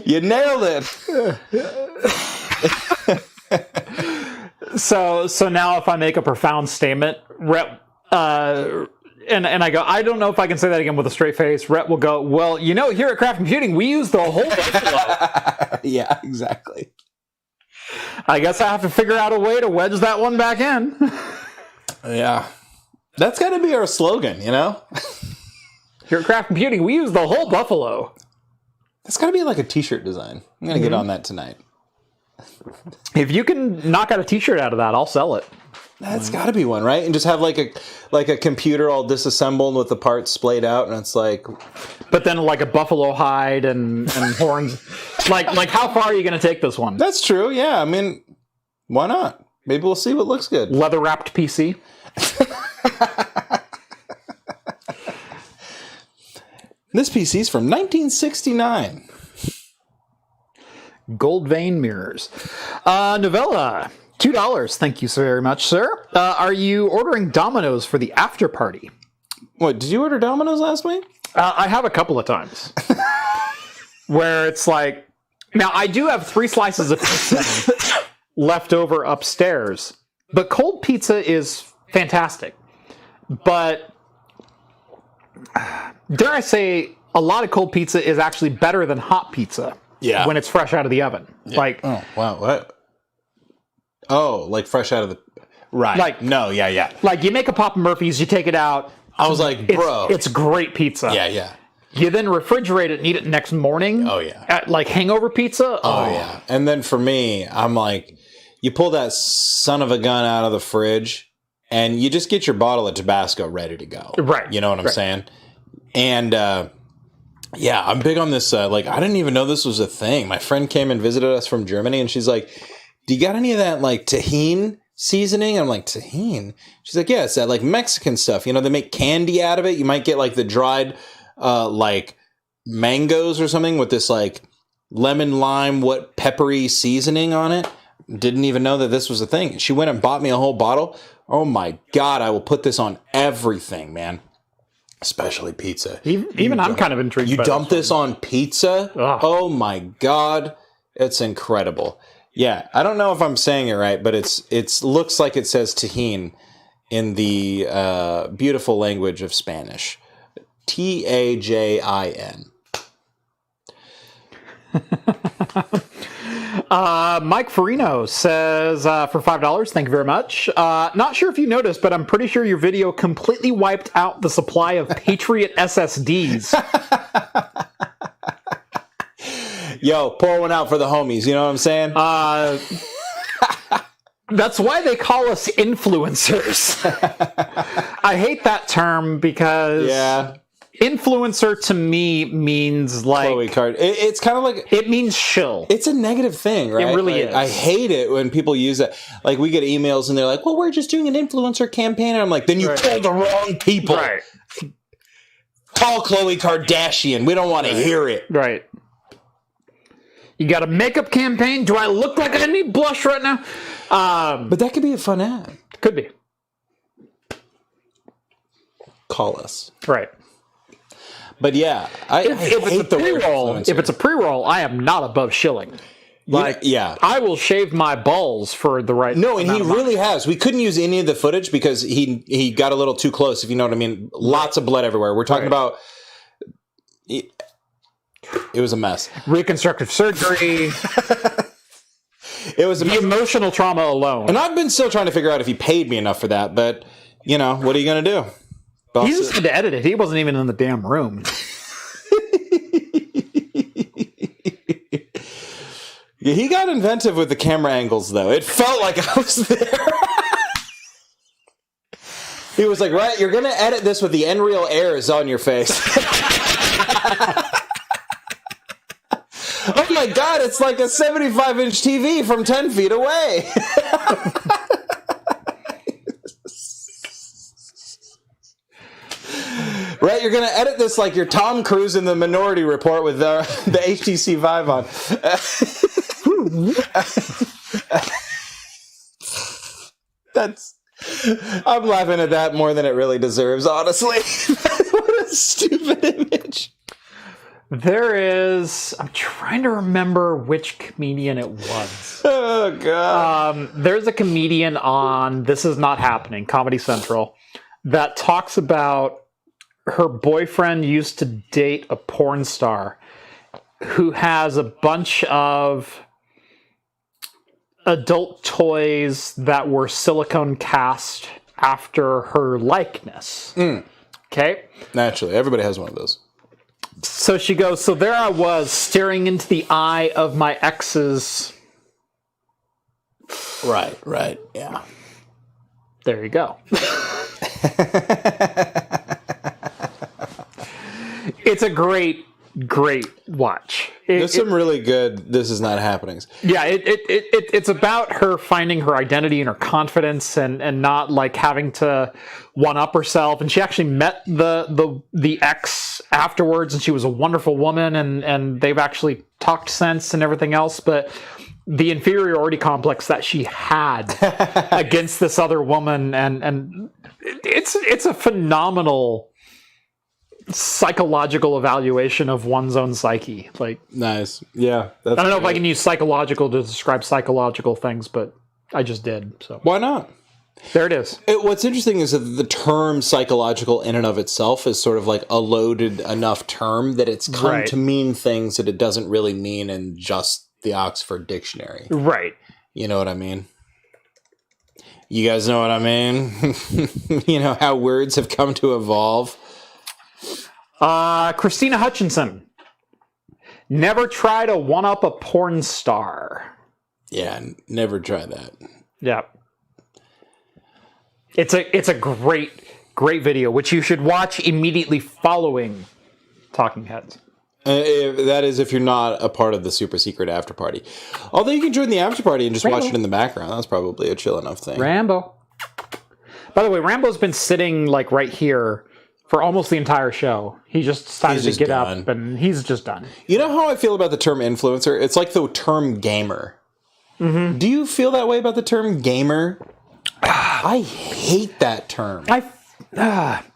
you nailed it." So now, if I make a profound statement, Rett, and I go, I don't know if I can say that again with a straight face. Rett will go, well, here at Craft Computing, we use the whole buffalo. Yeah, exactly. I guess I have to figure out a way to wedge that one back in. Yeah. That's got to be our slogan, Here at Craft Computing, we use the whole buffalo. That's got to be like a t-shirt design. I'm going to get on that tonight. If you can knock out a t-shirt out of that, I'll sell it. That's got to be one, right? And just have like a computer all disassembled with the parts splayed out, and it's like... But then like a buffalo hide and horns. Like how far are you going to take this one? That's true, yeah. I mean, why not? Maybe we'll see what looks good. Leather-wrapped PC. This PC's from 1969. Gold vein mirrors. Novella... $2. Thank you so very much, sir. Are you ordering Domino's for the after party? What, did you order Domino's last week? I have a couple of times. Where it's like... Now, I do have 3 slices of pizza left over upstairs. But cold pizza is fantastic. But... dare I say, a lot of cold pizza is actually better than hot pizza. Yeah. When it's fresh out of the oven. Yeah. Like... Oh, wow, what? Oh, like fresh out of the... Right. Like, no, yeah. Like, you make a Papa Murphy's, you take it out. I was like, bro. It's great pizza. Yeah. You then refrigerate it and eat it next morning. Oh, yeah. At, like, hangover pizza. Oh, yeah. And then for me, I'm like, you pull that son of a gun out of the fridge, and you just get your bottle of Tabasco ready to go. Right. You know what I'm saying? And, yeah, I'm big on this. I didn't even know this was a thing. My friend came and visited us from Germany, and she's like... Do you got any of that, like, tahini seasoning? I'm like, tahini? She's like, yeah, it's that, like, Mexican stuff. They make candy out of it. You might get, like, the dried, like, mangoes or something with this, like, lemon, lime, peppery seasoning on it. Didn't even know that this was a thing. She went and bought me a whole bottle. Oh, my God, I will put this on everything, man. Especially pizza. Even I'm kind of intrigued by this. You dump this on pizza? Ugh. Oh, my God. It's incredible. Yeah, I don't know if I'm saying it right, but it looks like it says tahini in the beautiful language of Spanish. Tajin. Mike Farino says, for $5, thank you very much. Not sure if you noticed, but I'm pretty sure your video completely wiped out the supply of Patriot SSDs. Yo, pour one out for the homies, you know what I'm saying? That's why they call us influencers. I hate that term because influencer to me means like... Chloe Card. It's kind of like... It means shill. It's a negative thing, right? It really is. I hate it when people use that. Like, we get emails and they're like, well, we're just doing an influencer campaign. And I'm like, then you told the wrong people. Right. Call Khloe Kardashian. We don't want to hear it. Right. You got a makeup campaign? Do I look like I need blush right now? But that could be a fun ad. Could be. Call us. Right. But yeah, if it's a pre-roll, I am not above shilling. Like, yeah. I will shave my balls for the right. No, and he really has. We couldn't use any of the footage because he got a little too close, if you know what I mean. Lots of blood everywhere. We're talking about... It was a mess. Reconstructive surgery. It was the emotional trauma alone. And I've been still trying to figure out if he paid me enough for that, but, you know, what are you going to do? He just had to edit it. He wasn't even in the damn room. Yeah, he got inventive with the camera angles, though. It felt like I was there. He was like, right, you're going to edit this with the Nreal airs on your face. Oh my God, it's like a 75-inch TV from 10 feet away. Right, you're going to edit this like you're Tom Cruise in the Minority Report with the HTC Vive on. I'm laughing at that more than it really deserves, honestly. What a stupid image. There is... I'm trying to remember which comedian it was. Oh, God. There's a comedian on This Is Not Happening, Comedy Central, that talks about her boyfriend used to date a porn star who has a bunch of adult toys that were silicone cast after her likeness. Okay? Naturally. Everybody has one of those. So she goes, so there I was, staring into the eye of my ex's... Right, yeah. There you go. It's a great watch. There's some really good This Is Not Happenings. Yeah, it's about her finding her identity and her confidence and not like having to one-up herself. And she actually met the ex afterwards, and she was a wonderful woman, and they've actually talked since and everything else. But the inferiority complex that she had against this other woman, and it's a phenomenal psychological evaluation of one's own psyche. Like, nice. Yeah. I don't know if I can use psychological to describe psychological things, but I just did. So why not? There it is. What's interesting is that the term psychological in and of itself is sort of like a loaded enough term that it's come to mean things that it doesn't really mean in just the Oxford Dictionary. Right. You know what I mean? You guys know what I mean? You know how words have come to evolve? Christina Hutchinson. Never try to one-up a porn star. Yeah, never try that. Yeah. It's a great video, which you should watch immediately following Talking Heads. That is if you're not a part of the super secret after party. Although you can join the after party and just watch it in the background. That's probably a chill enough thing. Rambo. By the way, Rambo's been sitting like right here for almost the entire show. He just decided to get up, and he's just done. You know how I feel about the term influencer? It's like the term gamer. Mm-hmm. Do you feel that way about the term gamer? I hate that term.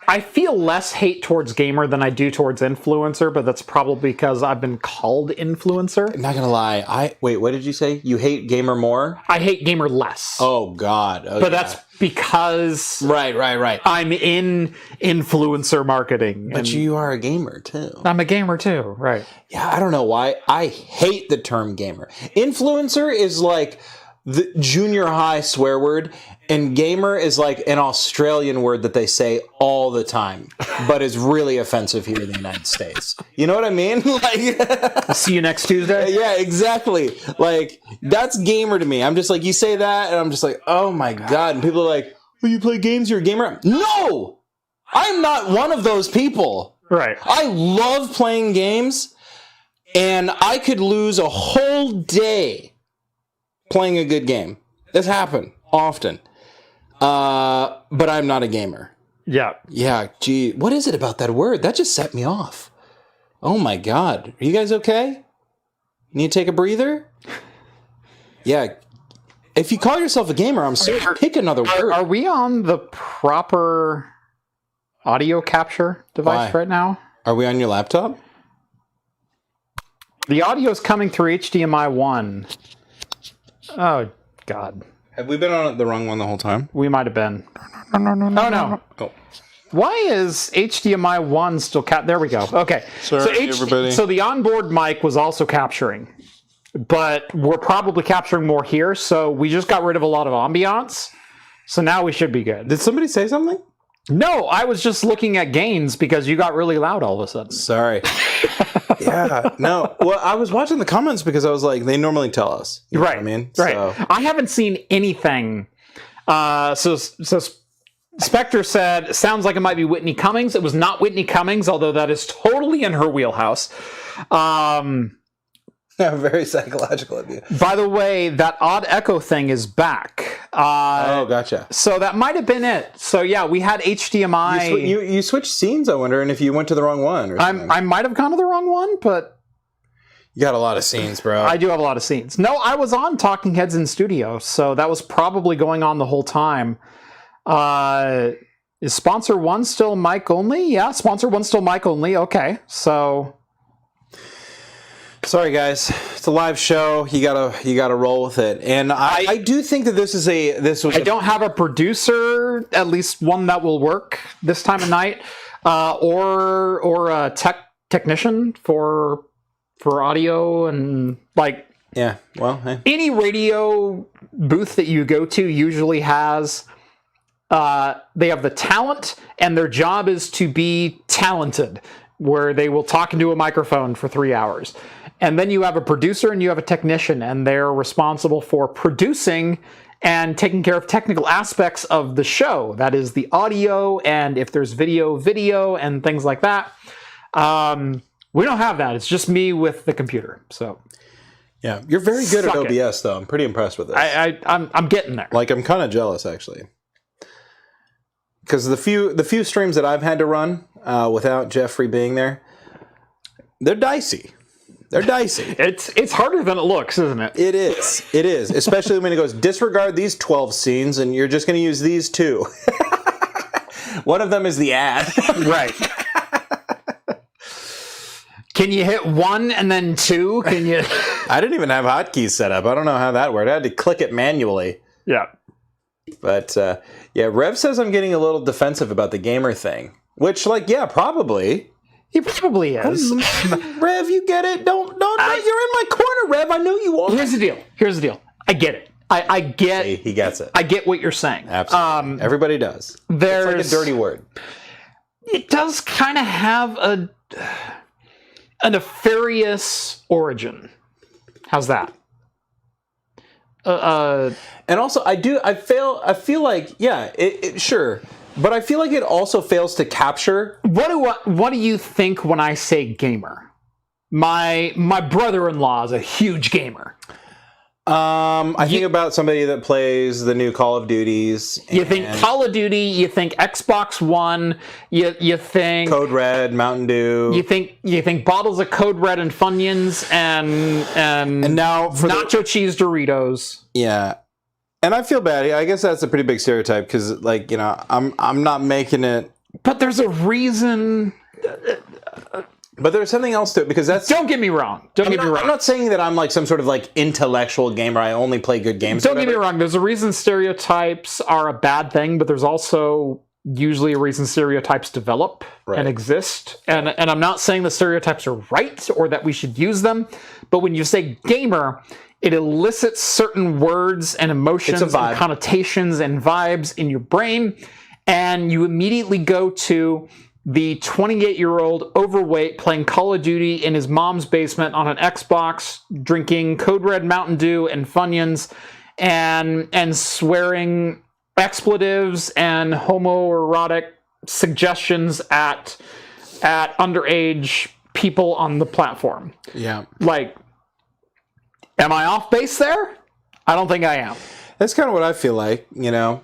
I feel less hate towards gamer than I do towards influencer, but that's probably because I've been called influencer. I'm not gonna lie. Wait, what did you say? You hate gamer more? I hate gamer less. Oh, God. But that's because... Right. I'm in influencer marketing. But you are a gamer, too. I'm a gamer, too. Right. Yeah, I don't know why. I hate the term gamer. Influencer is like the junior high swear word, and gamer is like an Australian word that they say all the time, but is really offensive here in the United States. You know what I mean? Like, see you next Tuesday? Yeah, exactly. Like, that's gamer to me. I'm just like, you say that, and I'm just like, oh my God. And people are like, oh, you play games, you're a gamer? No! I'm not one of those people. Right. I love playing games, and I could lose a whole day playing a good game. This happens often. But I'm not a gamer. Yeah. Yeah, gee. What is it about that word? That just set me off. Oh my God. Are you guys okay? Need to take a breather? Yeah. If you call yourself a gamer, I'm sorry. Pick another word. Are we on the proper audio capture device right now? Are we on your laptop? The audio is coming through HDMI 1. Oh, God. Have we been on the wrong one the whole time? We might have been. Oh, no. Oh. Why is HDMI 1 still There we go. Okay. Sorry, everybody. So the onboard mic was also capturing, but we're probably capturing more here, so we just got rid of a lot of ambiance. So now we should be good. Did somebody say something? No, I was just looking at gains because you got really loud all of a sudden. Sorry. Yeah. No. Well, I was watching the comments because I was like, they normally tell us. You know Right. what I mean? Right. So. I haven't seen anything. So Spectre said, sounds like it might be Whitney Cummings. It was not Whitney Cummings, although that is totally in her wheelhouse. Yeah, very psychological of you. By the way, that odd echo thing is back. Oh, gotcha. So that might have been it. So yeah, we had HDMI. You switched scenes, I wonder, and if you went to the wrong one or something. I might have gone to the wrong one, but You got a lot of scenes, bro. I do have a lot of scenes. No, I was on Talking Heads in studio, so that was probably going on the whole time. Is sponsor 1 still mic only? Yeah, sponsor 1 still mic only. Okay, so sorry, guys. It's a live show. You gotta roll with it. And I do think that this was. I don't have a producer, at least one that will work this time of night, or a technician for audio and like. Yeah. Well, hey. Any radio booth that you go to usually has. They have the talent, and their job is to be talented, where they will talk into a microphone for 3 hours. And then you have a producer and you have a technician, and they're responsible for producing and taking care of technical aspects of the show. That is the audio, and if there's video, and things like that. We don't have that. It's just me with the computer. So Yeah, you're very good at Suck it. OBS, though. I'm pretty impressed with this. I'm getting there. Like, I'm kind of jealous, actually. Because the few streams that I've had to run without Jeffrey being there, they're dicey. They're dicey. It's harder than it looks, isn't it? It is. It is. Especially when it goes, disregard these 12 scenes, and you're just going to use these 2. One of them is the ad. Right. Can you hit 1 and then 2? Can you? I didn't even have hotkeys set up. I don't know how that worked. I had to click it manually. Yeah. But, yeah, Rev says I'm getting a little defensive about the gamer thing. Which, like, yeah, probably. He probably is. Rev, you get it? Don't, you're in my corner, Rev. I know you are. Here's the deal. I get it. I get. See, he gets it. I get what you're saying. Absolutely. Everybody does. There's It's like a dirty word. It does kind of have a nefarious origin. How's that? And also, I feel like, yeah, sure. But I feel like it also fails to capture. What do you think when I say gamer? My brother-in-law is a huge gamer. I think about somebody that plays the new Call of Duties. You think Call of Duty, you think Xbox One, you think Code Red, Mountain Dew. You think bottles of Code Red and Funyuns and now for nacho cheese Doritos. Yeah. And I feel bad. I guess that's a pretty big stereotype because, like, you know, I'm not making it. But there's a reason. But there's something else to it because that's. Don't get me wrong. I'm not saying that I'm like some sort of like intellectual gamer. I only play good games. Don't get me wrong. There's a reason stereotypes are a bad thing, but there's also usually a reason stereotypes develop and exist. And I'm not saying the stereotypes are right or that we should use them, but when you say gamer, it elicits certain words and emotions and connotations and vibes in your brain, and you immediately go to the 28-year-old overweight playing Call of Duty in his mom's basement on an Xbox, drinking Code Red, Mountain Dew, and Funyuns, and swearing expletives and homoerotic suggestions at underage people on the platform. Yeah. Like, am I off base there? I don't think I am. That's kind of what I feel like, you know.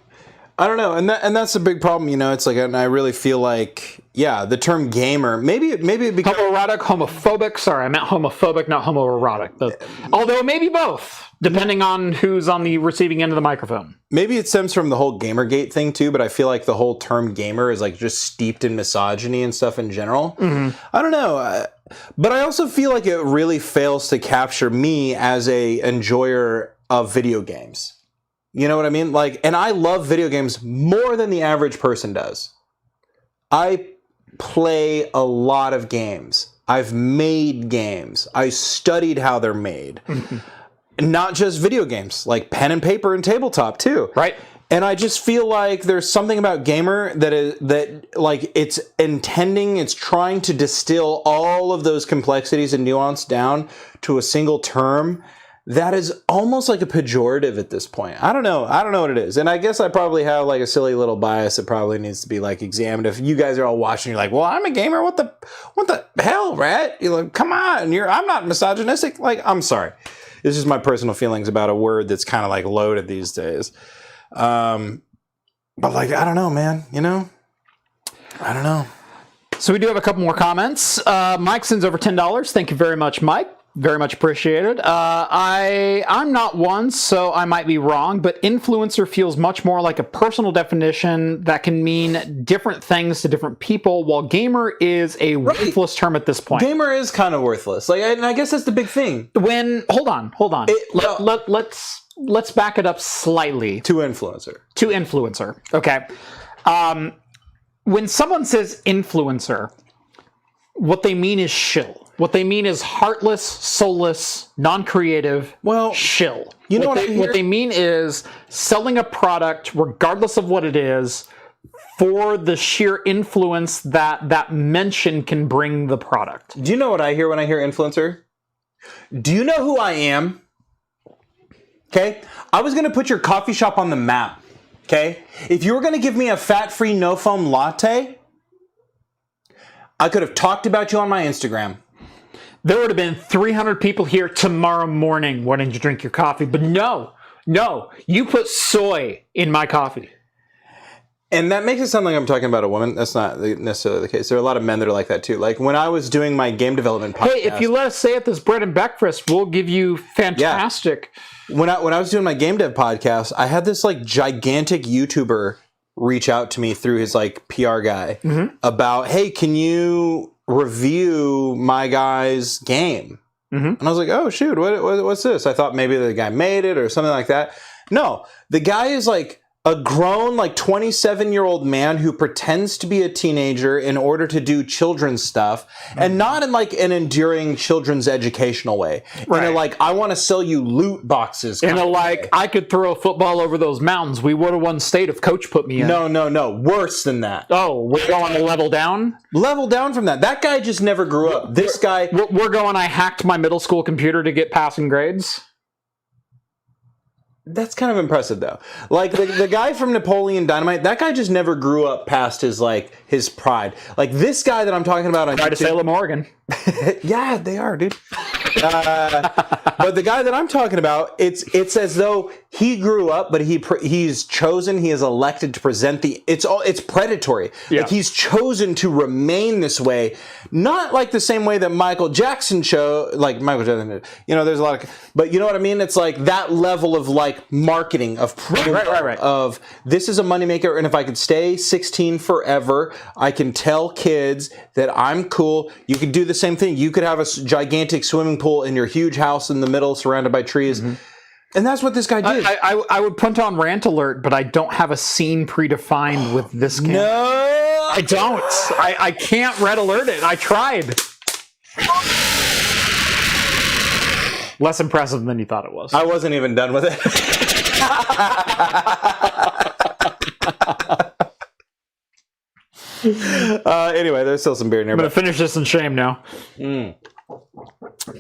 I don't know, and that's a big problem, you know. It's like, and I really feel like, yeah, the term gamer, maybe it becomes homoerotic, homophobic. Sorry, I meant homophobic, not homoerotic. Although maybe both, depending on who's on the receiving end of the microphone. Maybe it stems from the whole Gamergate thing too, but I feel like the whole term gamer is like just steeped in misogyny and stuff in general. Mm-hmm. I don't know. But I also feel like it really fails to capture me as a enjoyer of video games. You know what I mean? Like, and I love video games more than the average person does. I play a lot of games. I've made games. I studied how they're made. Not just video games, like pen and paper and tabletop too. Right. And I just feel like there's something about gamer that like it's trying to distill all of those complexities and nuance down to a single term that is almost like a pejorative at this point. I don't know what it is. And I guess I probably have like a silly little bias that probably needs to be like examined. If you guys are all watching, you're like, well, I'm a gamer. What the hell, Rett? You're like, come on. I'm not misogynistic. Like, I'm sorry. This is my personal feelings about a word that's kind of like loaded these days. But like, I don't know, man, you know? I don't know. So we do have a couple more comments. Mike sends over $10. Thank you very much, Mike. Very much appreciated. I'm not one, so I might be wrong, but influencer feels much more like a personal definition that can mean different things to different people, while gamer is a worthless term at this point. Gamer is kind of worthless. Like, and I guess that's the big thing. Hold on. Let's back it up slightly. To influencer. Okay. When someone says influencer, what they mean is shill. What they mean is heartless, soulless, non-creative, shill. You know what they mean is selling a product, regardless of what it is, for the sheer influence that mention can bring the product. Do you know what I hear when I hear influencer? Do you know who I am? Okay? I was going to put your coffee shop on the map. Okay? If you were going to give me a fat-free, no-foam latte, I could have talked about you on my Instagram. There would have been 300 people here tomorrow morning wanting to drink your coffee, but no, you put soy in my coffee. And that makes it sound like I'm talking about a woman. That's not necessarily the case. There are a lot of men that are like that too. Like when I was doing my game development podcast. Hey, if you let us say it this bread and breakfast, we'll give you fantastic. Yeah. When I was doing my game dev podcast, I had this like gigantic YouTuber reach out to me through his like PR guy about, hey, can you review my guy's game? And I was like, oh shoot, what's this? I thought maybe the guy made it or something like that. No, the guy is like a grown, like 27-year-old man who pretends to be a teenager in order to do children's stuff, and not in like an enduring children's educational way. Right. In a like, I want to sell you loot boxes. In a like, I could throw a football over those mountains. We would have won state if Coach put me in. No. Worse than that. Oh, we're going to level down? Level down from that. That guy just never grew up. This guy... We're going, I hacked my middle school computer to get passing grades? That's kind of impressive, though. Like, the guy from Napoleon Dynamite, that guy just never grew up past his pride. Like, this guy that I'm talking about on Pride of Salem, Oregon. Yeah, they are, dude. But the guy that I'm talking about, it's as though he grew up, but he's chosen, he is elected to present it's predatory. Yeah. Like, he's chosen to remain this way, not like the same way that Michael Jackson you know, there's a lot of, but you know what I mean? It's like that level of like marketing, of right. of this is a moneymaker, and if I could stay 16 forever, I can tell kids that I'm cool. You could do the same thing. You could have a gigantic swimming pool in your huge house in the middle surrounded by trees. And that's what this guy did. I would punt on rant alert, but I don't have a scene predefined with this game. No! I don't. I can't red alert it. I tried. Less impressive than you thought it was. I wasn't even done with it. Anyway, there's still some beer nearby. I'm going to finish this in shame now.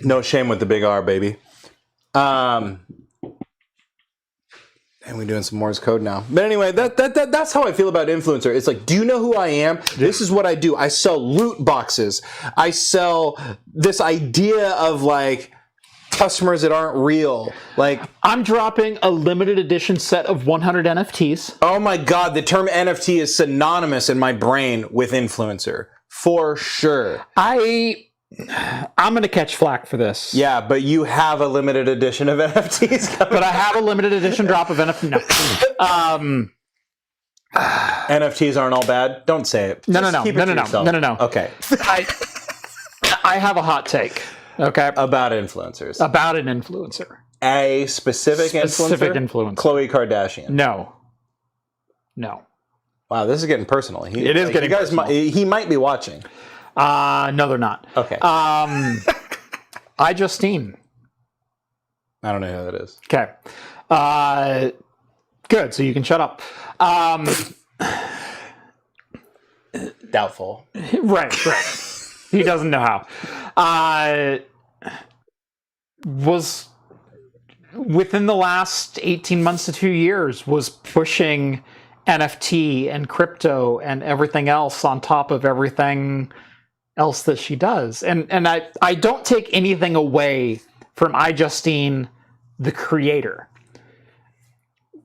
No shame with the big R, baby. And we're doing some Morse code now. But anyway, that's how I feel about influencer. It's like, do you know who I am? This is what I do. I sell loot boxes. I sell this idea of like customers that aren't real. Like, I'm dropping a limited edition set of 100 NFTs. Oh my God, the term NFT is synonymous in my brain with influencer. For sure. I'm going to catch flack for this. Yeah, but you have a limited edition of NFTs. But I have a limited edition drop of NFT. No. NFTs aren't all bad. Don't say it. No. Keep it to yourself. No. Okay. I have a hot take. Okay. About influencers. About an influencer. A specific influencer? Khloe Kardashian. No. Wow, this is getting personal. It is getting personal. He might be watching. No, they're not. Okay. iJustine. I don't know who that is. Okay. Good, so you can shut up. Doubtful. Right. He doesn't know how. Was within the last 18 months to 2 years was pushing NFT and crypto and everything else on top of everything else that she does. And I don't take anything away from iJustine, the creator.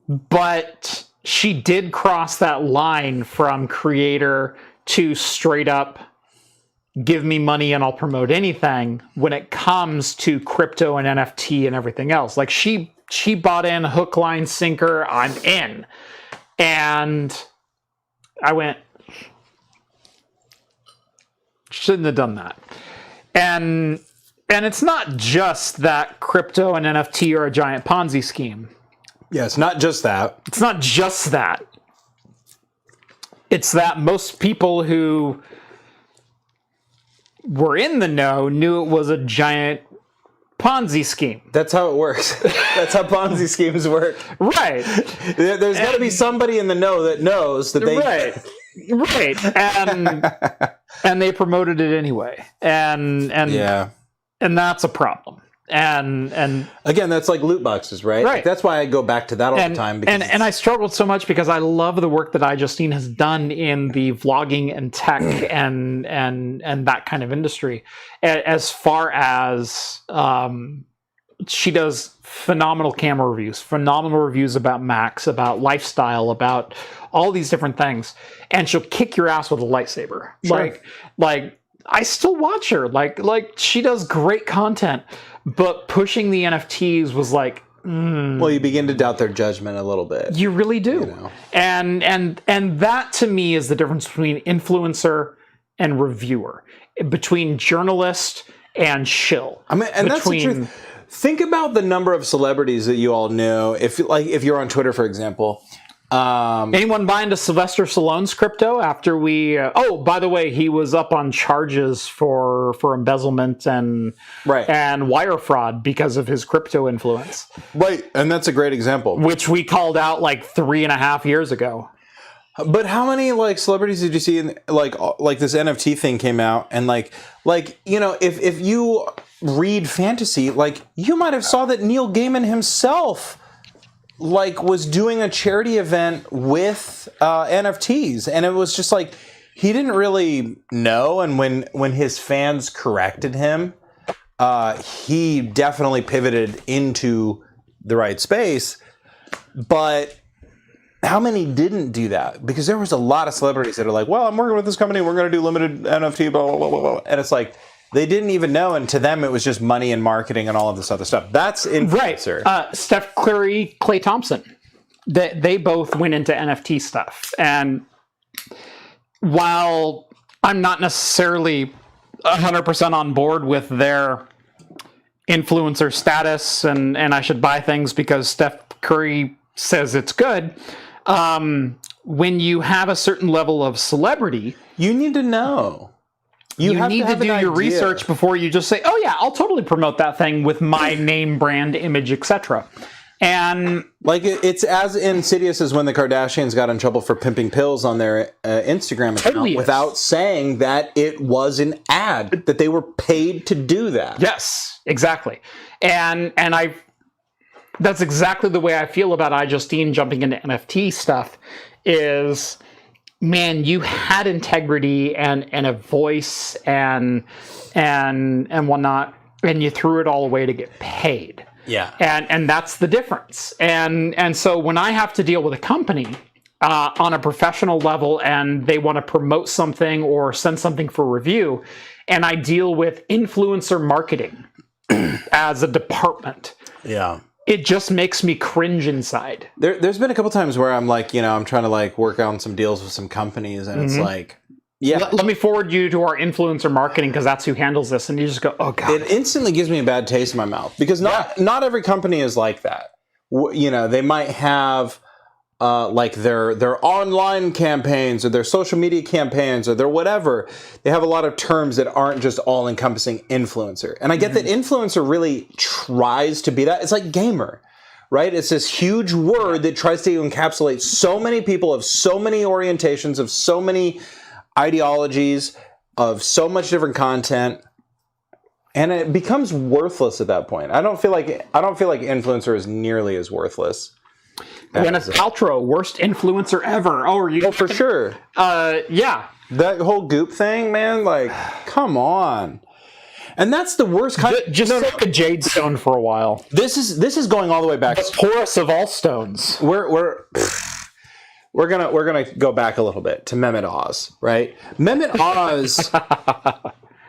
But she did cross that line from creator to straight up give me money and I'll promote anything when it comes to crypto and NFT and everything else. Like she bought in hook, line, sinker, I'm in. And I went, shouldn't have done that. And it's not just that crypto and NFT are a giant Ponzi scheme. Yeah, it's not just that. It's not just that. It's that most people who were in the know knew it was a giant Ponzi scheme. That's how it works. That's how Ponzi schemes work. Right. There's got to be somebody in the know that knows that they... Right. And they promoted it anyway. And that's a problem. And again, that's like loot boxes, right? Right. Like that's why I go back to that all the time. Because and I struggled so much because I love the work that iJustine has done in the vlogging and tech and that kind of industry. As far as she does phenomenal camera reviews, phenomenal reviews about Macs, about lifestyle, about all these different things, and she'll kick your ass with a lightsaber. Sure. Like I still watch her. Like she does great content. But pushing the NFTs was like, well, you begin to doubt their judgment a little bit. You really do. You know? And that to me is the difference between influencer and reviewer, between journalist and shill. I mean, and that's the truth. Think about the number of celebrities that you all know. If you're on Twitter, for example. Anyone buying to Sylvester Stallone's crypto after we... by the way, he was up on charges for embezzlement and wire fraud because of his crypto influence. Right, and that's a great example. Which we called out like 3.5 years ago. But how many like celebrities did you see in like this NFT thing came out and like you know if you read fantasy, like you might have saw that Neil Gaiman himself like was doing a charity event with NFTs, and it was just like he didn't really know, and when his fans corrected him, he definitely pivoted into the right space. But how many didn't do that? Because there was a lot of celebrities that are like, well, I'm working with this company, we're going to do limited NFT, blah, blah, blah, blah, blah. And it's like, they didn't even know, and to them it was just money and marketing and all of this other stuff. That's influencer. Right. Steph Curry, Klay Thompson. They both went into NFT stuff. And while I'm not necessarily 100% on board with their influencer status and I should buy things because Steph Curry says it's good, when you have a certain level of celebrity... You need to know. You need to do your research before you just say, oh yeah, I'll totally promote that thing with my name, brand, image, etc. And like it's as insidious as when the Kardashians got in trouble for pimping pills on their Instagram account without saying that it was an ad, that they were paid to do that. Yes, exactly. And that's exactly the way I feel about iJustine jumping into NFT stuff is... Man, you had integrity and a voice and whatnot, and you threw it all away to get paid. Yeah, and that's the difference. And so when I have to deal with a company on a professional level, and they want to promote something or send something for review, and I deal with influencer marketing as a department. Yeah. It just makes me cringe inside. There's been a couple times where I'm like, you know, I'm trying to like work on some deals with some companies, and it's like, Yeah. Let me forward you to our influencer marketing because that's who handles this. And you just go, oh, God. It instantly gives me a bad taste in my mouth because not every company is like that. You know, they might have like their online campaigns or their social media campaigns or their whatever. They have a lot of terms that aren't just all-encompassing influencer. And I get that influencer really tries to be that. It's like gamer, right? It's this huge word that tries to encapsulate so many people of so many orientations, of so many ideologies, of so much different content. And it becomes worthless at that point. I don't feel like influencer is nearly as worthless. Gwyneth Paltrow, worst influencer ever. Oh, are you? Oh, for sure. Yeah. That whole goop thing, man. Like, come on. And that's the worst kind. Just like the jade stone for a while. This is going all the way back. The poorest of all stones. We're gonna go back a little bit to Mehmet Oz, right? Mehmet Oz,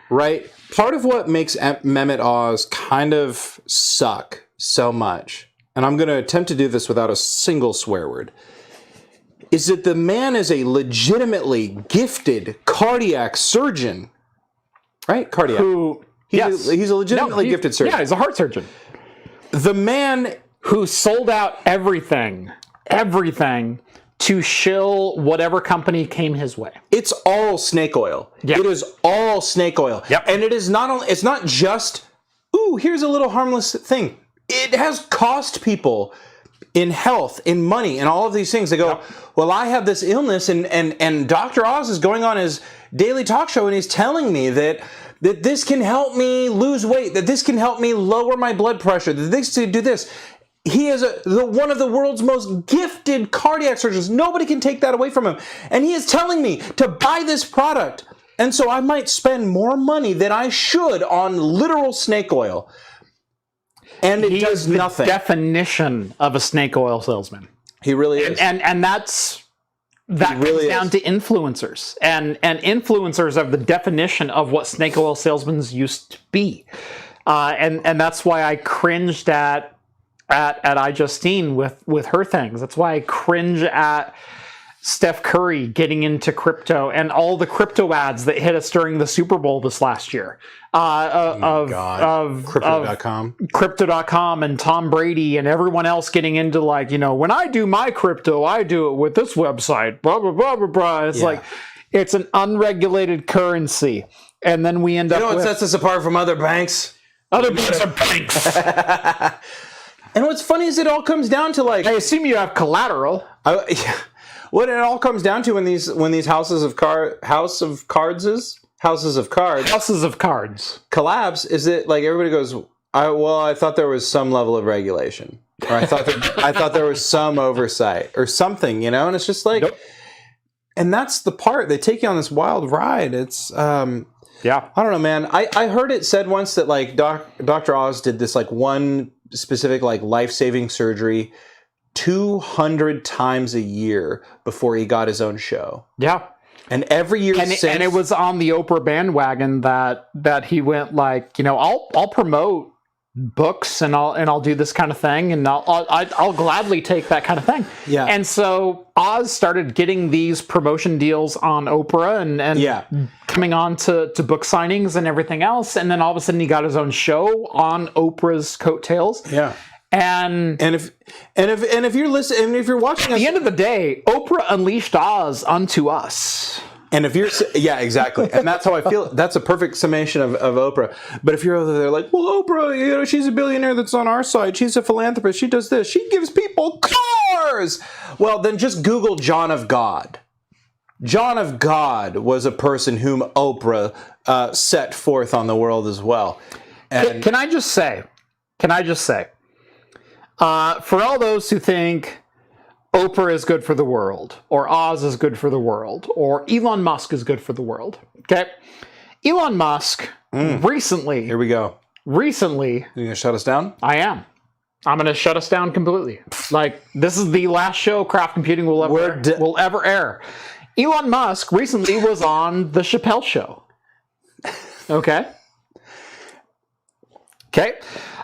right? Part of what makes Mehmet Oz kind of suck so much, and I'm going to attempt to do this without a single swear word, is that the man is a legitimately gifted cardiac surgeon, right? Cardiac. He's a legitimately gifted surgeon. Yeah, he's a heart surgeon. The man who sold out everything to shill whatever company came his way. It's all snake oil. Yep. It is all snake oil. Yep. And it is not only, it's not just, ooh, here's a little harmless thing. It has cost people in health, in money, and all of these things. They go, well, I have this illness, and Dr. Oz is going on his daily talk show, and he's telling me that this can help me lose weight, that this can help me lower my blood pressure, that this can do this. He is one of the world's most gifted cardiac surgeons. Nobody can take that away from him. And he is telling me to buy this product. And so I might spend more money than I should on literal snake oil. And it does nothing. He is the definition of a snake oil salesman. He really is. And that comes down to influencers. And influencers are the definition of what snake oil salesmen used to be. And that's why I cringed at iJustine with her things. That's why I cringe at Steph Curry getting into crypto and all the crypto ads that hit us during the Super Bowl this last year. Of Crypto.com and Tom Brady and everyone else getting into like, you know, when I do my crypto, I do it with this website, blah, blah, blah, blah, blah. It's like, it's an unregulated currency. And then we end up with... You know what sets us apart from other banks? Other banks are banks. And what's funny is it all comes down to like... I assume you have collateral. What it all comes down to when these houses of cards collapse is that like everybody goes, I thought there was some level of regulation, or I thought there was some oversight or something, you know, and it's just like, nope. And that's the part they take you on this wild ride. It's I don't know, man. I heard it said once that like Dr. Oz did this like one specific like life-saving surgery 200 times a year before he got his own show. Yeah. And every year since... And it was on the Oprah bandwagon that he went like, you know, I'll promote books and I'll do this kind of thing and I'll gladly take that kind of thing. Yeah. And so Oz started getting these promotion deals on Oprah and coming on to book signings and everything else. And then all of a sudden he got his own show on Oprah's coattails. Yeah. And if you're listening, and if you're watching, at the end of the day, Oprah unleashed Oz unto us. And if you're, yeah, exactly, and that's how I feel. That's a perfect summation of Oprah. But if you're over there like, well, Oprah, you know, she's a billionaire that's on our side. She's a philanthropist. She does this. She gives people cars. Well, then just Google John of God. John of God was a person whom Oprah set forth on the world as well. And Can I just say, for all those who think Oprah is good for the world, or Oz is good for the world, or Elon Musk is good for the world, okay? Elon Musk recently... Here we go. Recently... You going to shut us down? I am. I'm going to shut us down completely. Like, this is the last show Craft Computing will ever air. Elon Musk recently was on The Chappelle Show. Okay? Okay.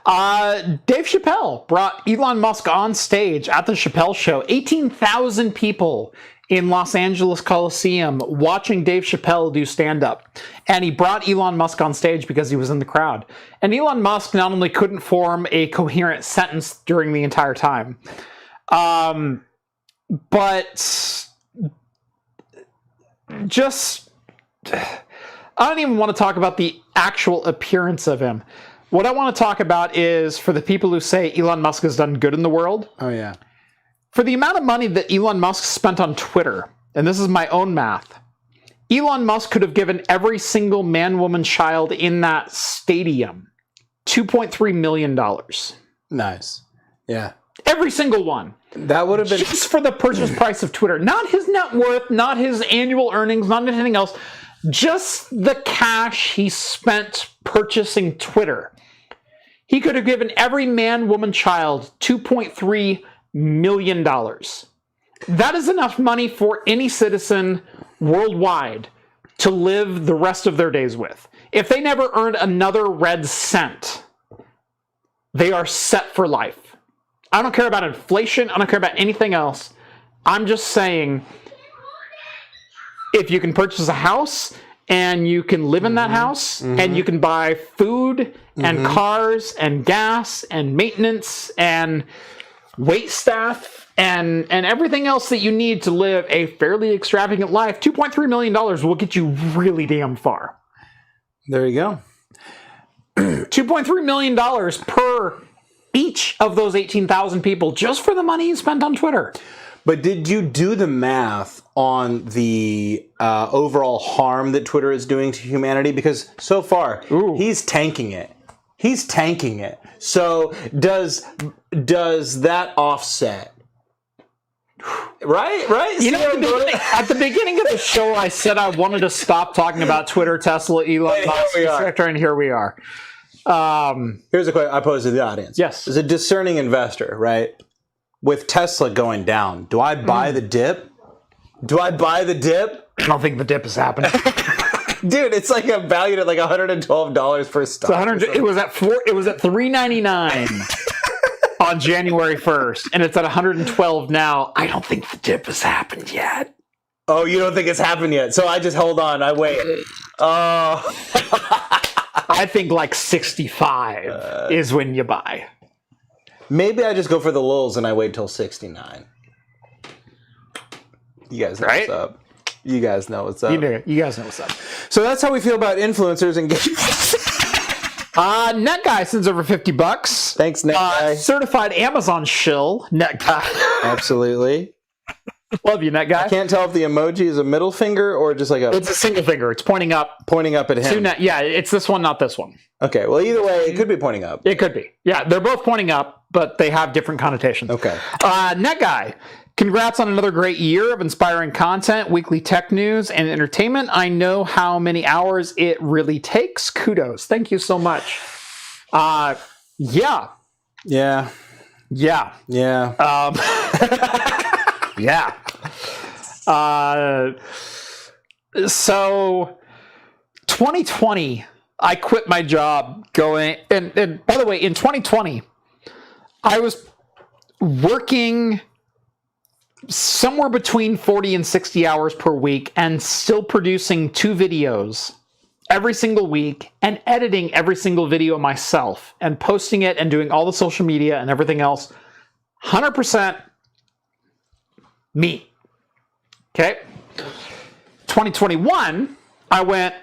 Dave Chappelle brought Elon Musk on stage at the Chappelle Show. 18,000 people in Los Angeles Coliseum watching Dave Chappelle do stand-up. And he brought Elon Musk on stage because he was in the crowd. And Elon Musk not only couldn't form a coherent sentence during the entire time, but just... I don't even want to talk about the actual appearance of him. What I want to talk about is, for the people who say Elon Musk has done good in the world... Oh, yeah. For the amount of money that Elon Musk spent on Twitter, and this is my own math, Elon Musk could have given every single man, woman, child in that stadium $2.3 million. Nice. Yeah. Every single one. That would have been... Just for the purchase price of Twitter. Not his net worth, not his annual earnings, not anything else. Just the cash he spent purchasing Twitter. He could have given every man, woman, child $2.3 million. That is enough money for any citizen worldwide to live the rest of their days with. If they never earned another red cent, they are set for life. I don't care about inflation. I don't care about anything else. I'm just saying, if you can purchase a house and you can live in that house and you can buy food and cars and gas and maintenance and wait staff and everything else that you need to live a fairly extravagant life, $2.3 million will get you really damn far. There you go. $2.3 million per each of those 18,000 people just for the money you spent on Twitter. But did you do the math on the overall harm that Twitter is doing to humanity? Because so far, he's tanking it. He's tanking it. So does that offset? Right? You know, at the beginning of the show, I said I wanted to stop talking about Twitter, Tesla, Elon Musk, etc., and here we are. Here's a question I pose to the audience. Yes. As a discerning investor, right? With Tesla going down, do I buy the dip? Do I buy the dip? I don't think the dip is happening. Dude, it's like valued at like $112 per stock. It was at $3.99 on January 1st, and it's at $112 now. I don't think the dip has happened yet. Oh, you don't think it's happened yet? So I just hold on. I wait. Oh. I think like 65 is when you buy. Maybe I just go for the lulz and I wait till 69. You guys know what's up. You guys know what's up. You guys know what's up. So that's how we feel about influencers and games. NetGuy sends over $50. Thanks, NetGuy. Certified Amazon shill, NetGuy. Absolutely. Love you, NetGuy. I can't tell if the emoji is a middle finger or just like It's a single finger. It's pointing up. Pointing up at him. Yeah, it's this one, not this one. Okay, well, either way, it could be pointing up. It could be. Yeah, they're both pointing up, but they have different connotations. Okay. NetGuy, congrats on another great year of inspiring content, weekly tech news, and entertainment. I know how many hours it really takes. Kudos. Thank you so much. Yeah. Yeah. Yeah. Yeah. Yeah. So 2020, I quit my job going, and by the way, in 2020, I was working somewhere between 40 and 60 hours per week and still producing 2 videos every single week and editing every single video myself and posting it and doing all the social media and everything else. 100% me. Okay. 2021, I went,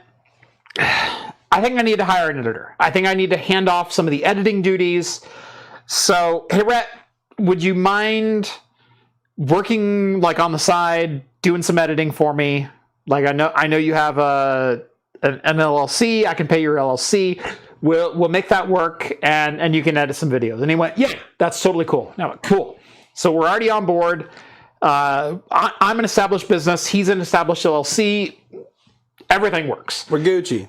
I think I need to hire an editor. I think I need to hand off some of the editing duties. So, hey, Rett, would you mind working like on the side, doing some editing for me? Like I know you have an LLC. I can pay your LLC. We'll make that work, and you can edit some videos. And he went, yeah, that's totally cool. No, cool. So we're already on board. I'm an established business. He's an established LLC. Everything works. We're Gucci.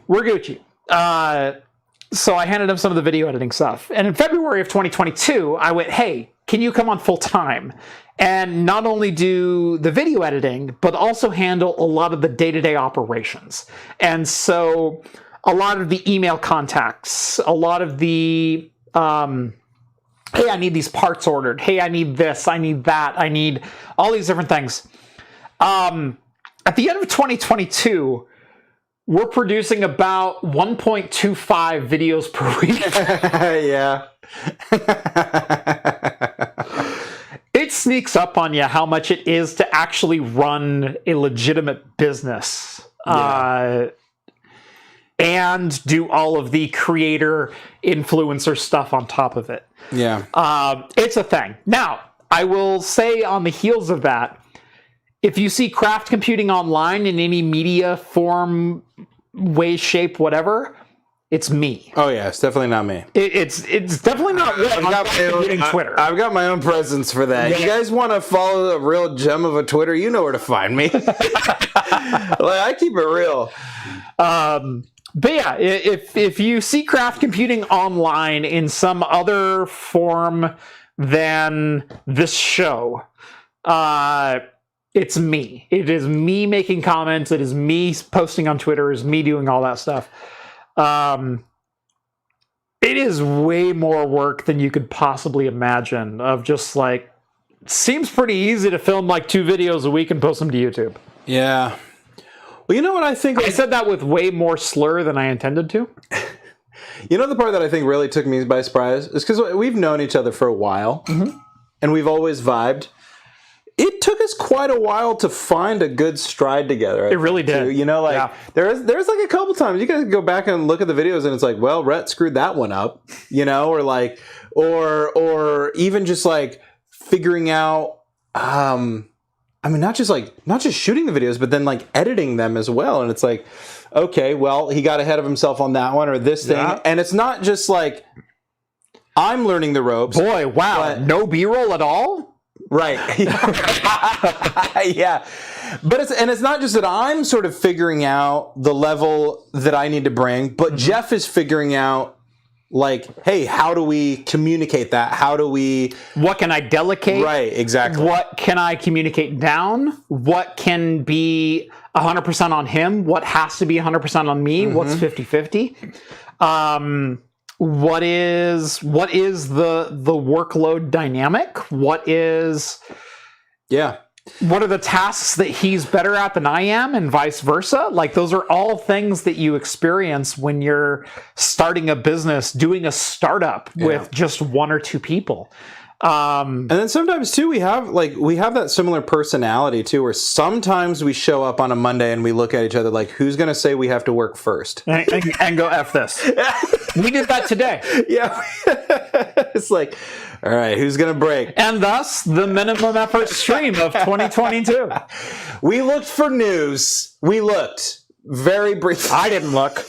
So I handed him some of the video editing stuff. And in February of 2022, I went, hey, can you come on full time and not only do the video editing, but also handle a lot of the day-to-day operations? And so a lot of the email contacts, a lot of the Hey, I need these parts ordered. Hey, I need this. I need that. I need all these different things. At the end of 2022, we're producing about 1.25 videos per week. Yeah. It sneaks up on you how much it is to actually run a legitimate business. Yeah. And do all of the creator influencer stuff on top of it. Yeah. It's a thing. Now, I will say on the heels of that, if you see craft computing online in any media form, way, shape, whatever, it's me. Oh yeah, it's definitely not me. It's definitely not Twitter. I've got my own presence for that. Yeah. You guys want to follow a real gem of a Twitter? You know where to find me. I keep it real. But yeah, if you see craft computing online in some other form than this show, it's me. It is me making comments. It is me posting on Twitter. It is me doing all that stuff. It is way more work than you could possibly imagine. Of just like, seems pretty easy to film like 2 videos a week and post them to YouTube. Yeah. Well, you know what I think? I said that with way more slur than I intended to. You know the part that I think really took me by surprise is because we've known each other for a while, and we've always vibed. It took us quite a while to find a good stride together. It really did. Too. You know, like there's like a couple times you guys go back and look at the videos, and it's like, well, Rett screwed that one up, you know, or like, or even just like figuring out. I mean, not just shooting the videos, but then like editing them as well. And it's like, okay, well, he got ahead of himself on that one or this thing. Yeah. And it's not just like I'm learning the ropes. Boy, wow, no B-roll at all? Right. Yeah. But it's not just that I'm sort of figuring out the level that I need to bring, but Jeff is figuring out like, hey, how do we communicate that? How do we... What can I delegate? Right, exactly. What can I communicate down? What can be 100% on him? What has to be 100% on me? What's 50-50? What is the workload dynamic? What are the tasks that he's better at than I am, and vice versa? Like, those are all things that you experience when you're starting a business, doing a startup with just 1 or 2 people. And then sometimes too, we have that similar personality too, where sometimes we show up on a Monday and we look at each other like, who's going to say we have to work first? And go F this. We did that today. Yeah. It's like, all right, who's going to break? And thus, the minimum effort stream of 2022. We looked for news. We looked very briefly. I didn't look.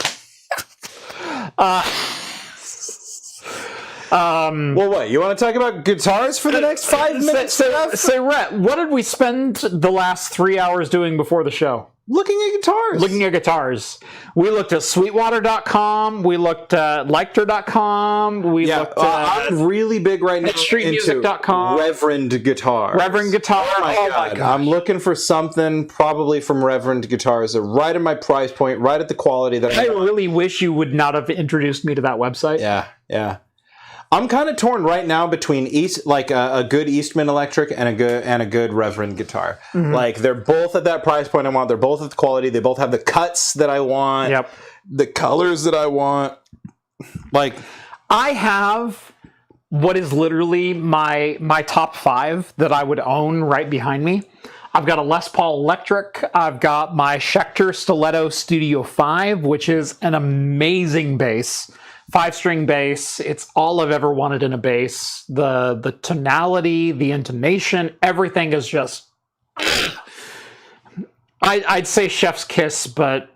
Well, what? You want to talk about guitars for the next 5 minutes? Say, Rhett, what did we spend the last 3 hours doing before the show? Looking at guitars. Looking at guitars. We looked at Sweetwater.com. We looked at Lecter.com. We looked at... I'm really big right now StreetMusic.com. into Reverend Guitars. Reverend Guitar. Oh my God. I'm looking for something probably from Reverend Guitars. They're right at my price point, right at the quality that I really wish you would not have introduced me to that website. Yeah. I'm kind of torn right now between a good Eastman electric and a good Reverend guitar. Like, they're both at that price point I want. They're both at the quality. They both have the cuts that I want. Yep. The colors that I want. Like, I have what is literally my top 5 that I would own right behind me. I've got a Les Paul electric. I've got my Schecter Stiletto Studio 5, which is an amazing bass. 5-string bass. It's all I've ever wanted in a bass. The tonality, the intonation, everything is just... I'd say chef's kiss, but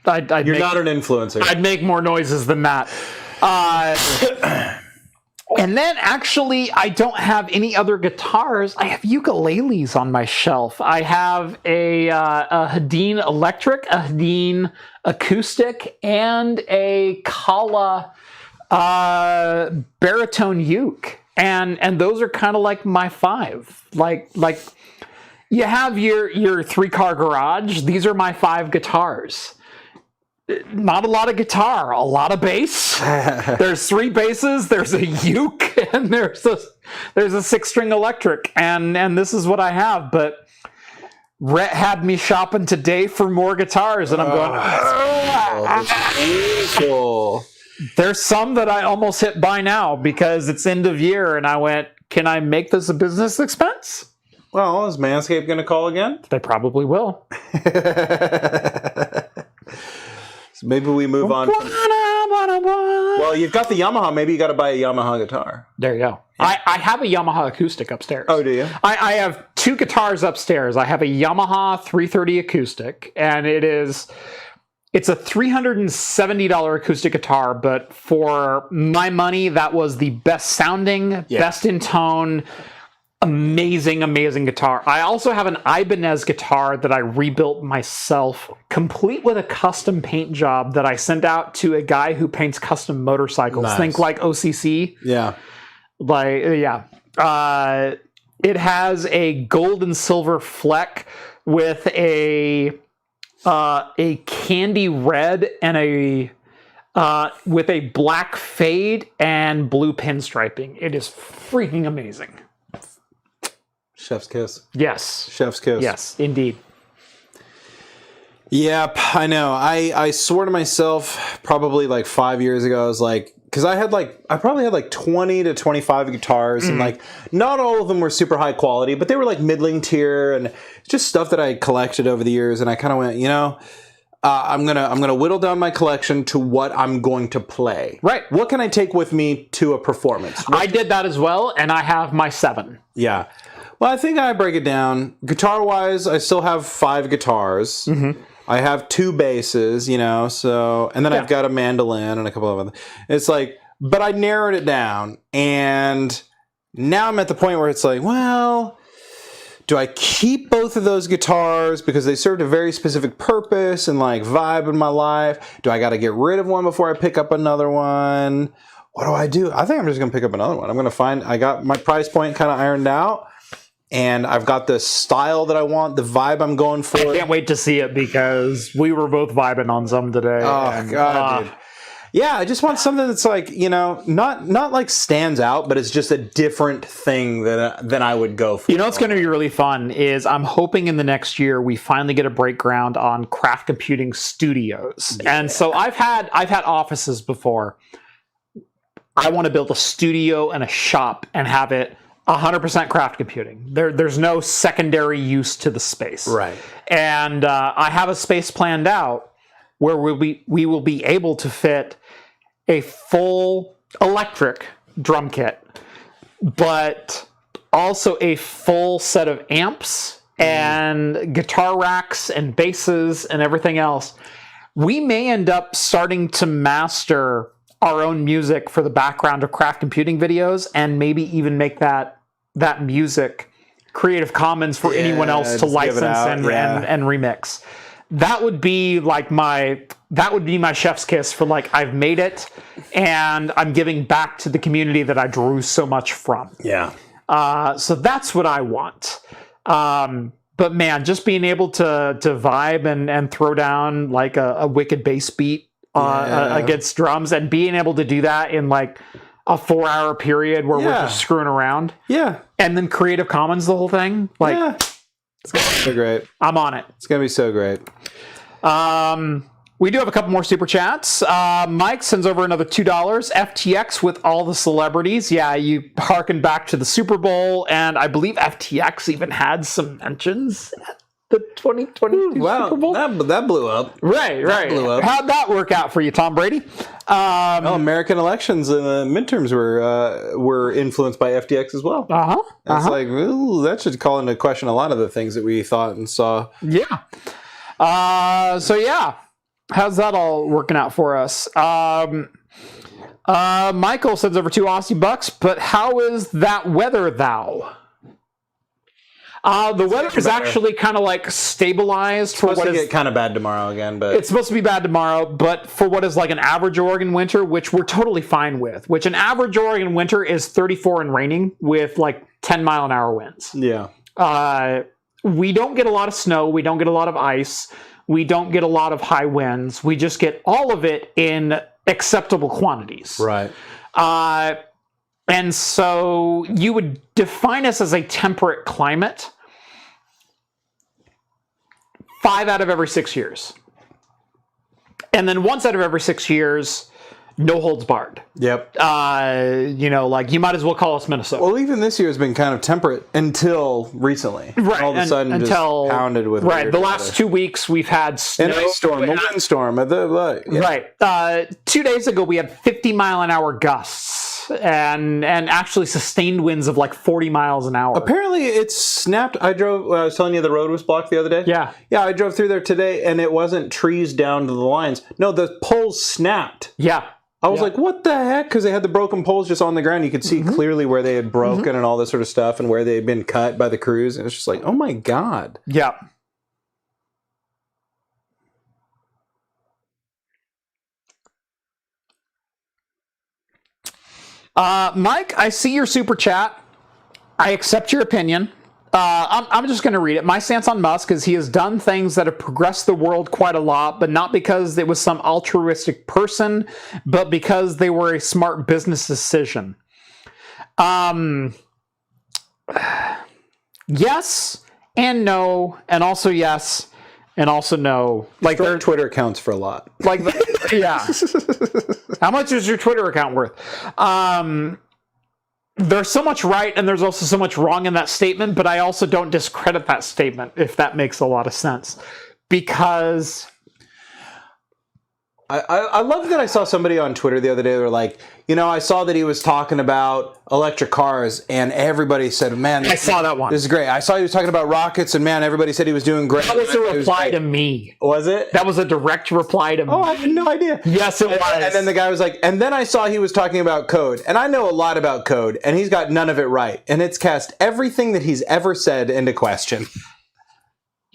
you're not an influencer. I'd make more noises than that. And then, actually, I don't have any other guitars. I have ukuleles on my shelf. I have a Hadeen electric, a Hadeen acoustic, and a Kala baritone uke. And those are kind of like my 5. Like you have your 3-car garage. These are my 5 guitars. Not a lot of guitar, a lot of bass. There's 3 basses, there's a uke, and there's a 6-string electric, and this is what I have. But Rett had me shopping today for more guitars, and I'm going, there's some that I almost hit buy now because it's end of year, and I went, can I make this a business expense? Well, is Manscaped going to call again? They probably will. So maybe we move on. Well, you've got the Yamaha. Maybe you got to buy a Yamaha guitar. There you go. Yeah. I have a Yamaha acoustic upstairs. Oh, do you? I have 2 guitars upstairs. I have a Yamaha 330 acoustic, and it's a $370 acoustic guitar, but for my money, that was the best sounding, best in tone, amazing guitar. I also have an Ibanez guitar that I rebuilt myself, complete with a custom paint job that I sent out to a guy who paints custom motorcycles. Nice. Think like OCC. Yeah. It has a gold and silver fleck with a candy red and with a black fade and blue pinstriping. It is freaking amazing. Chef's kiss. Yes. Chef's kiss. Yes, indeed. Yep, I know. I swore to myself probably like 5 years ago, I was like, because I probably had like 20 to 25 guitars, and like not all of them were super high quality, but they were like middling tier and just stuff that I collected over the years. And I kind of went, I'm gonna whittle down my collection to what I'm going to play. Right. What can I take with me to a performance? I did that as well, and I have my 7. Yeah. Well, I think I break it down. Guitar-wise, I still have 5 guitars. Mm-hmm. I have 2 basses, and then I've got a mandolin and a couple of other. It's like, but I narrowed it down, and now I'm at the point where it's like, well, do I keep both of those guitars because they served a very specific purpose and like vibe in my life? Do I got to get rid of one before I pick up another one? What do I do? I think I'm just going to pick up another one. I'm going to I got my price point kind of ironed out. And I've got the style that I want, the vibe I'm going for. I can't wait to see it because we were both vibing on some today. Oh, God, dude. Yeah, I just want something that's like, not like stands out, but it's just a different thing than I would go for. What's going to be really fun is I'm hoping in the next year we finally get a break ground on craft computing studios. Yeah. And so I've had offices before. I want to build a studio and a shop and have it 100% craft computing. There's no secondary use to the space. Right. And I have a space planned out where we will be able to fit a full electric drum kit, but also a full set of amps and guitar racks and basses and everything else. We may end up starting to master our own music for the background of craft computing videos, and maybe even make that music Creative Commons for anyone else to license and remix. That would be like my chef's kiss for like, I've made it and I'm giving back to the community that I drew so much from. Yeah. So that's what I want. But man, just being able to vibe and throw down like a wicked bass beat against drums, and being able to do that in like a 4-hour period where we're just screwing around. Yeah. And then Creative Commons the whole thing. Like, it's going to be so great. I'm on it. It's going to be so great. We do have a couple more super chats. Mike sends over another $2. FTX with all the celebrities. Yeah, you harken back to the Super Bowl, and I believe FTX even had some mentions at the 2022 Super Bowl. That blew up. Right. Blew up. How'd that work out for you, Tom Brady? American elections and the midterms were influenced by FTX as well. It's like, ooh, that should call into question a lot of the things that we thought and saw. Yeah. How's that all working out for us? Michael sends over 2 Aussie bucks, but how is that weather thou? The weather is actually kind of like stabilized for what is get kind of bad tomorrow again, but it's supposed to be bad tomorrow. But for what is like an average Oregon winter, which we're totally fine with, which an average Oregon winter is 34 and raining with like 10-mile-an-hour winds. Yeah. We don't get a lot of snow. We don't get a lot of ice. We don't get a lot of high winds. We just get all of it in acceptable quantities. Right. And so you would define us as a temperate climate 5 out of every 6 years. And then once out of every 6 years, no holds barred. Yep. Like you might as well call us Minnesota. Well, even this year has been kind of temperate until recently. Right. All of a sudden, until, just pounded with right. weird The last weather. 2 weeks we've had snow. An ice storm, a windstorm. Right. 2 days ago we had 50-mile-an-hour gusts and actually sustained winds of like 40 miles an hour. Apparently, it's snapped. I was telling you the road was blocked the other day. Yeah. Yeah, I drove through there today, and it wasn't trees down to the lines. No, the poles snapped. Yeah. I was like, what the heck? Because they had the broken poles just on the ground. You could see clearly where they had broken and all this sort of stuff and where they had been cut by the crews. And it's just like, oh my God. Yeah. Mike, I see your super chat. I accept your opinion. I'm just going to read it. My stance on Musk is he has done things that have progressed the world quite a lot, but not because it was some altruistic person, but because they were a smart business decision. Yes and no, and also yes and also no. Like their Twitter accounts for a lot. Like, yeah. How much is your Twitter account worth? There's so much right and there's also so much wrong in that statement, but I also don't discredit that statement, if that makes a lot of sense. Because I love that I saw somebody on Twitter the other day. They were like, I saw that he was talking about electric cars, and everybody said, man, I saw that one. This is great. I saw he was talking about rockets, and man, everybody said he was doing great. That was a reply to me. Was it? That was a direct reply to me. Oh, I had no idea. Yes, it was. And then the guy was like, and then I saw he was talking about code, and I know a lot about code, and he's got none of it right, and it's cast everything that he's ever said into question.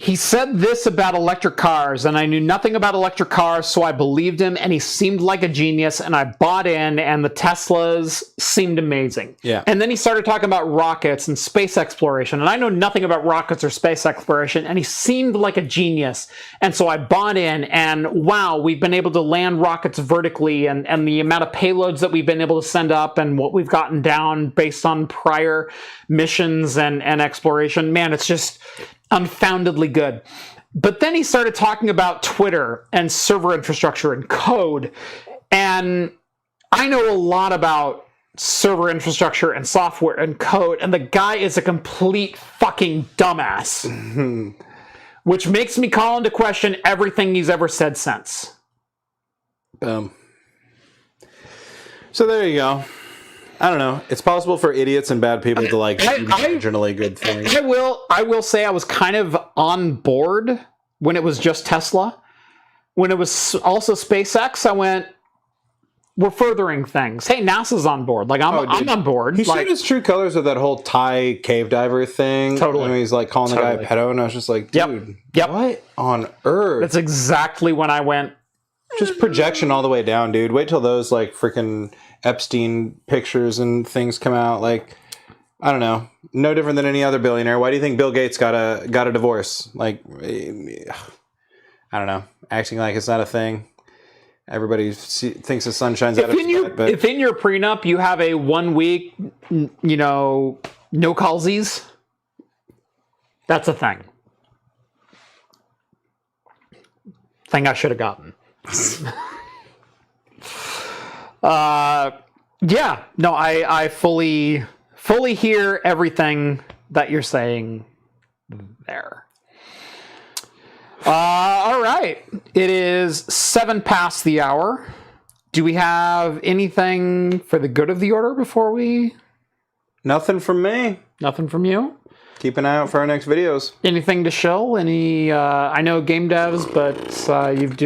He said this about electric cars, and I knew nothing about electric cars, so I believed him, and he seemed like a genius, and I bought in, and the Teslas seemed amazing. Yeah. And then he started talking about rockets and space exploration, and I know nothing about rockets or space exploration, and he seemed like a genius. And so I bought in, and wow, we've been able to land rockets vertically, and the amount of payloads that we've been able to send up, and what we've gotten down based on prior missions and exploration. Man, it's just unfoundedly good. But then he started talking about Twitter and server infrastructure and code. And I know a lot about server infrastructure and software and code, and the guy is a complete fucking dumbass. Which makes me call into question everything he's ever said since. Boom. So there you go. I don't know. It's possible for idiots and bad people to like marginally good things. I will say I was kind of on board when it was just Tesla. When it was also SpaceX, I went, we're furthering things. Hey, NASA's on board. Like I'm on board. He showed his true colors with that whole Thai cave diver thing. Totally. And he's like calling the guy a pedo, and I was just like, dude, what on earth? That's exactly when I went. Just projection all the way down, dude. Wait till those like freaking Epstein pictures and things come out. Like, I don't know, no different than any other billionaire. Why do you think Bill Gates got a divorce? Like, I don't know, acting like it's not a thing. Everybody thinks the sun shines out of his butt, but if in your prenup you have a 1 week, no callsies, that's a thing. Thing I should have gotten. Yeah, no, I fully hear everything that you're saying there. All right. It is 7 past the hour. Do we have anything for the good of the order before we... Nothing from me. Nothing from you? Keep an eye out for our next videos. Anything to show? Any? I know game devs, but you've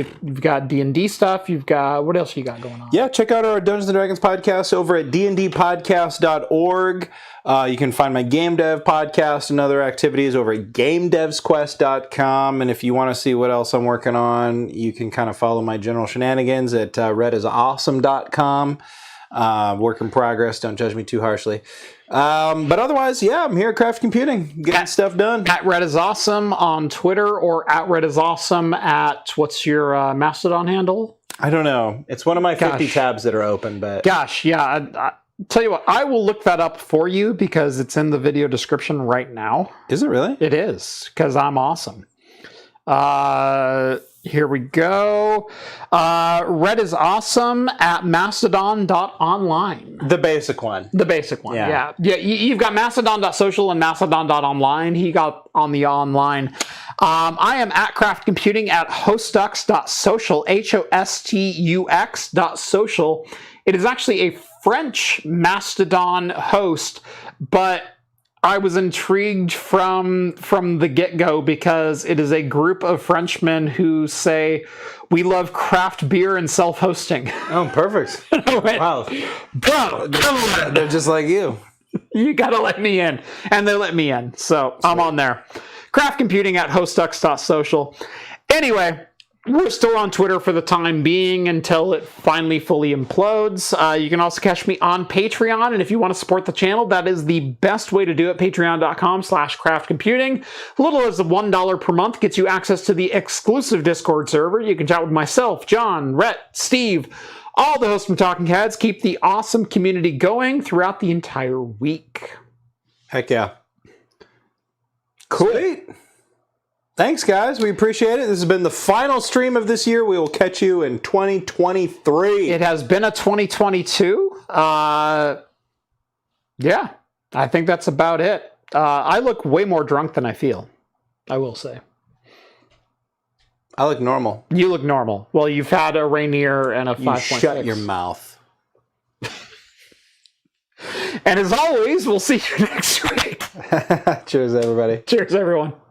got D&D stuff. You've got... What else you got going on? Yeah, check out our Dungeons & Dragons podcast over at dndpodcast.org. You can find my game dev podcast and other activities over at gamedevsquest.com. And if you want to see what else I'm working on, you can kind of follow my general shenanigans at rettisawesome.com. Work in progress. Don't judge me too harshly. But otherwise, yeah, I'm here at Craft Computing, getting stuff done. At Rett is Awesome on Twitter, or at Rett is Awesome at, what's your Mastodon handle? I don't know. It's one of my 50 tabs that are open, but... Gosh, yeah. I tell you what, I will look that up for you because it's in the video description right now. Is it really? It is, because I'm awesome. Here we go. Rett is Awesome at mastodon.online. The basic one. The basic one, yeah. You've got mastodon.social and mastodon.online. He got on the online. I am at Craft Computing at hostux.social, hostux.social. It is actually a French Mastodon host, but I was intrigued from the get-go because it is a group of Frenchmen who say, we love craft beer and self-hosting. Oh, perfect. Wow. Bro, come on. They're just like you. You gotta let me in. And they let me in. So I'm on there. Craft Computing at hostux.social. Anyway, we're still on Twitter for the time being until it finally fully implodes. You can also catch me on Patreon, and if you want to support the channel, that is the best way to do it, patreon.com/craftcomputing. Little as $1 per month gets you access to the exclusive Discord server. You can chat with myself, John, Rett, Steve, all the hosts from Talking Heads. Keep the awesome community going throughout the entire week. Heck yeah. Cool. Sweet. Thanks, guys. We appreciate it. This has been the final stream of this year. We will catch you in 2023. It has been a 2022. Yeah, I think that's about it. I look way more drunk than I feel, I will say. I look normal. You look normal. Well, you've had a Rainier and a 5.6. Shut your mouth. And as always, we'll see you next week. Cheers, everybody. Cheers, everyone.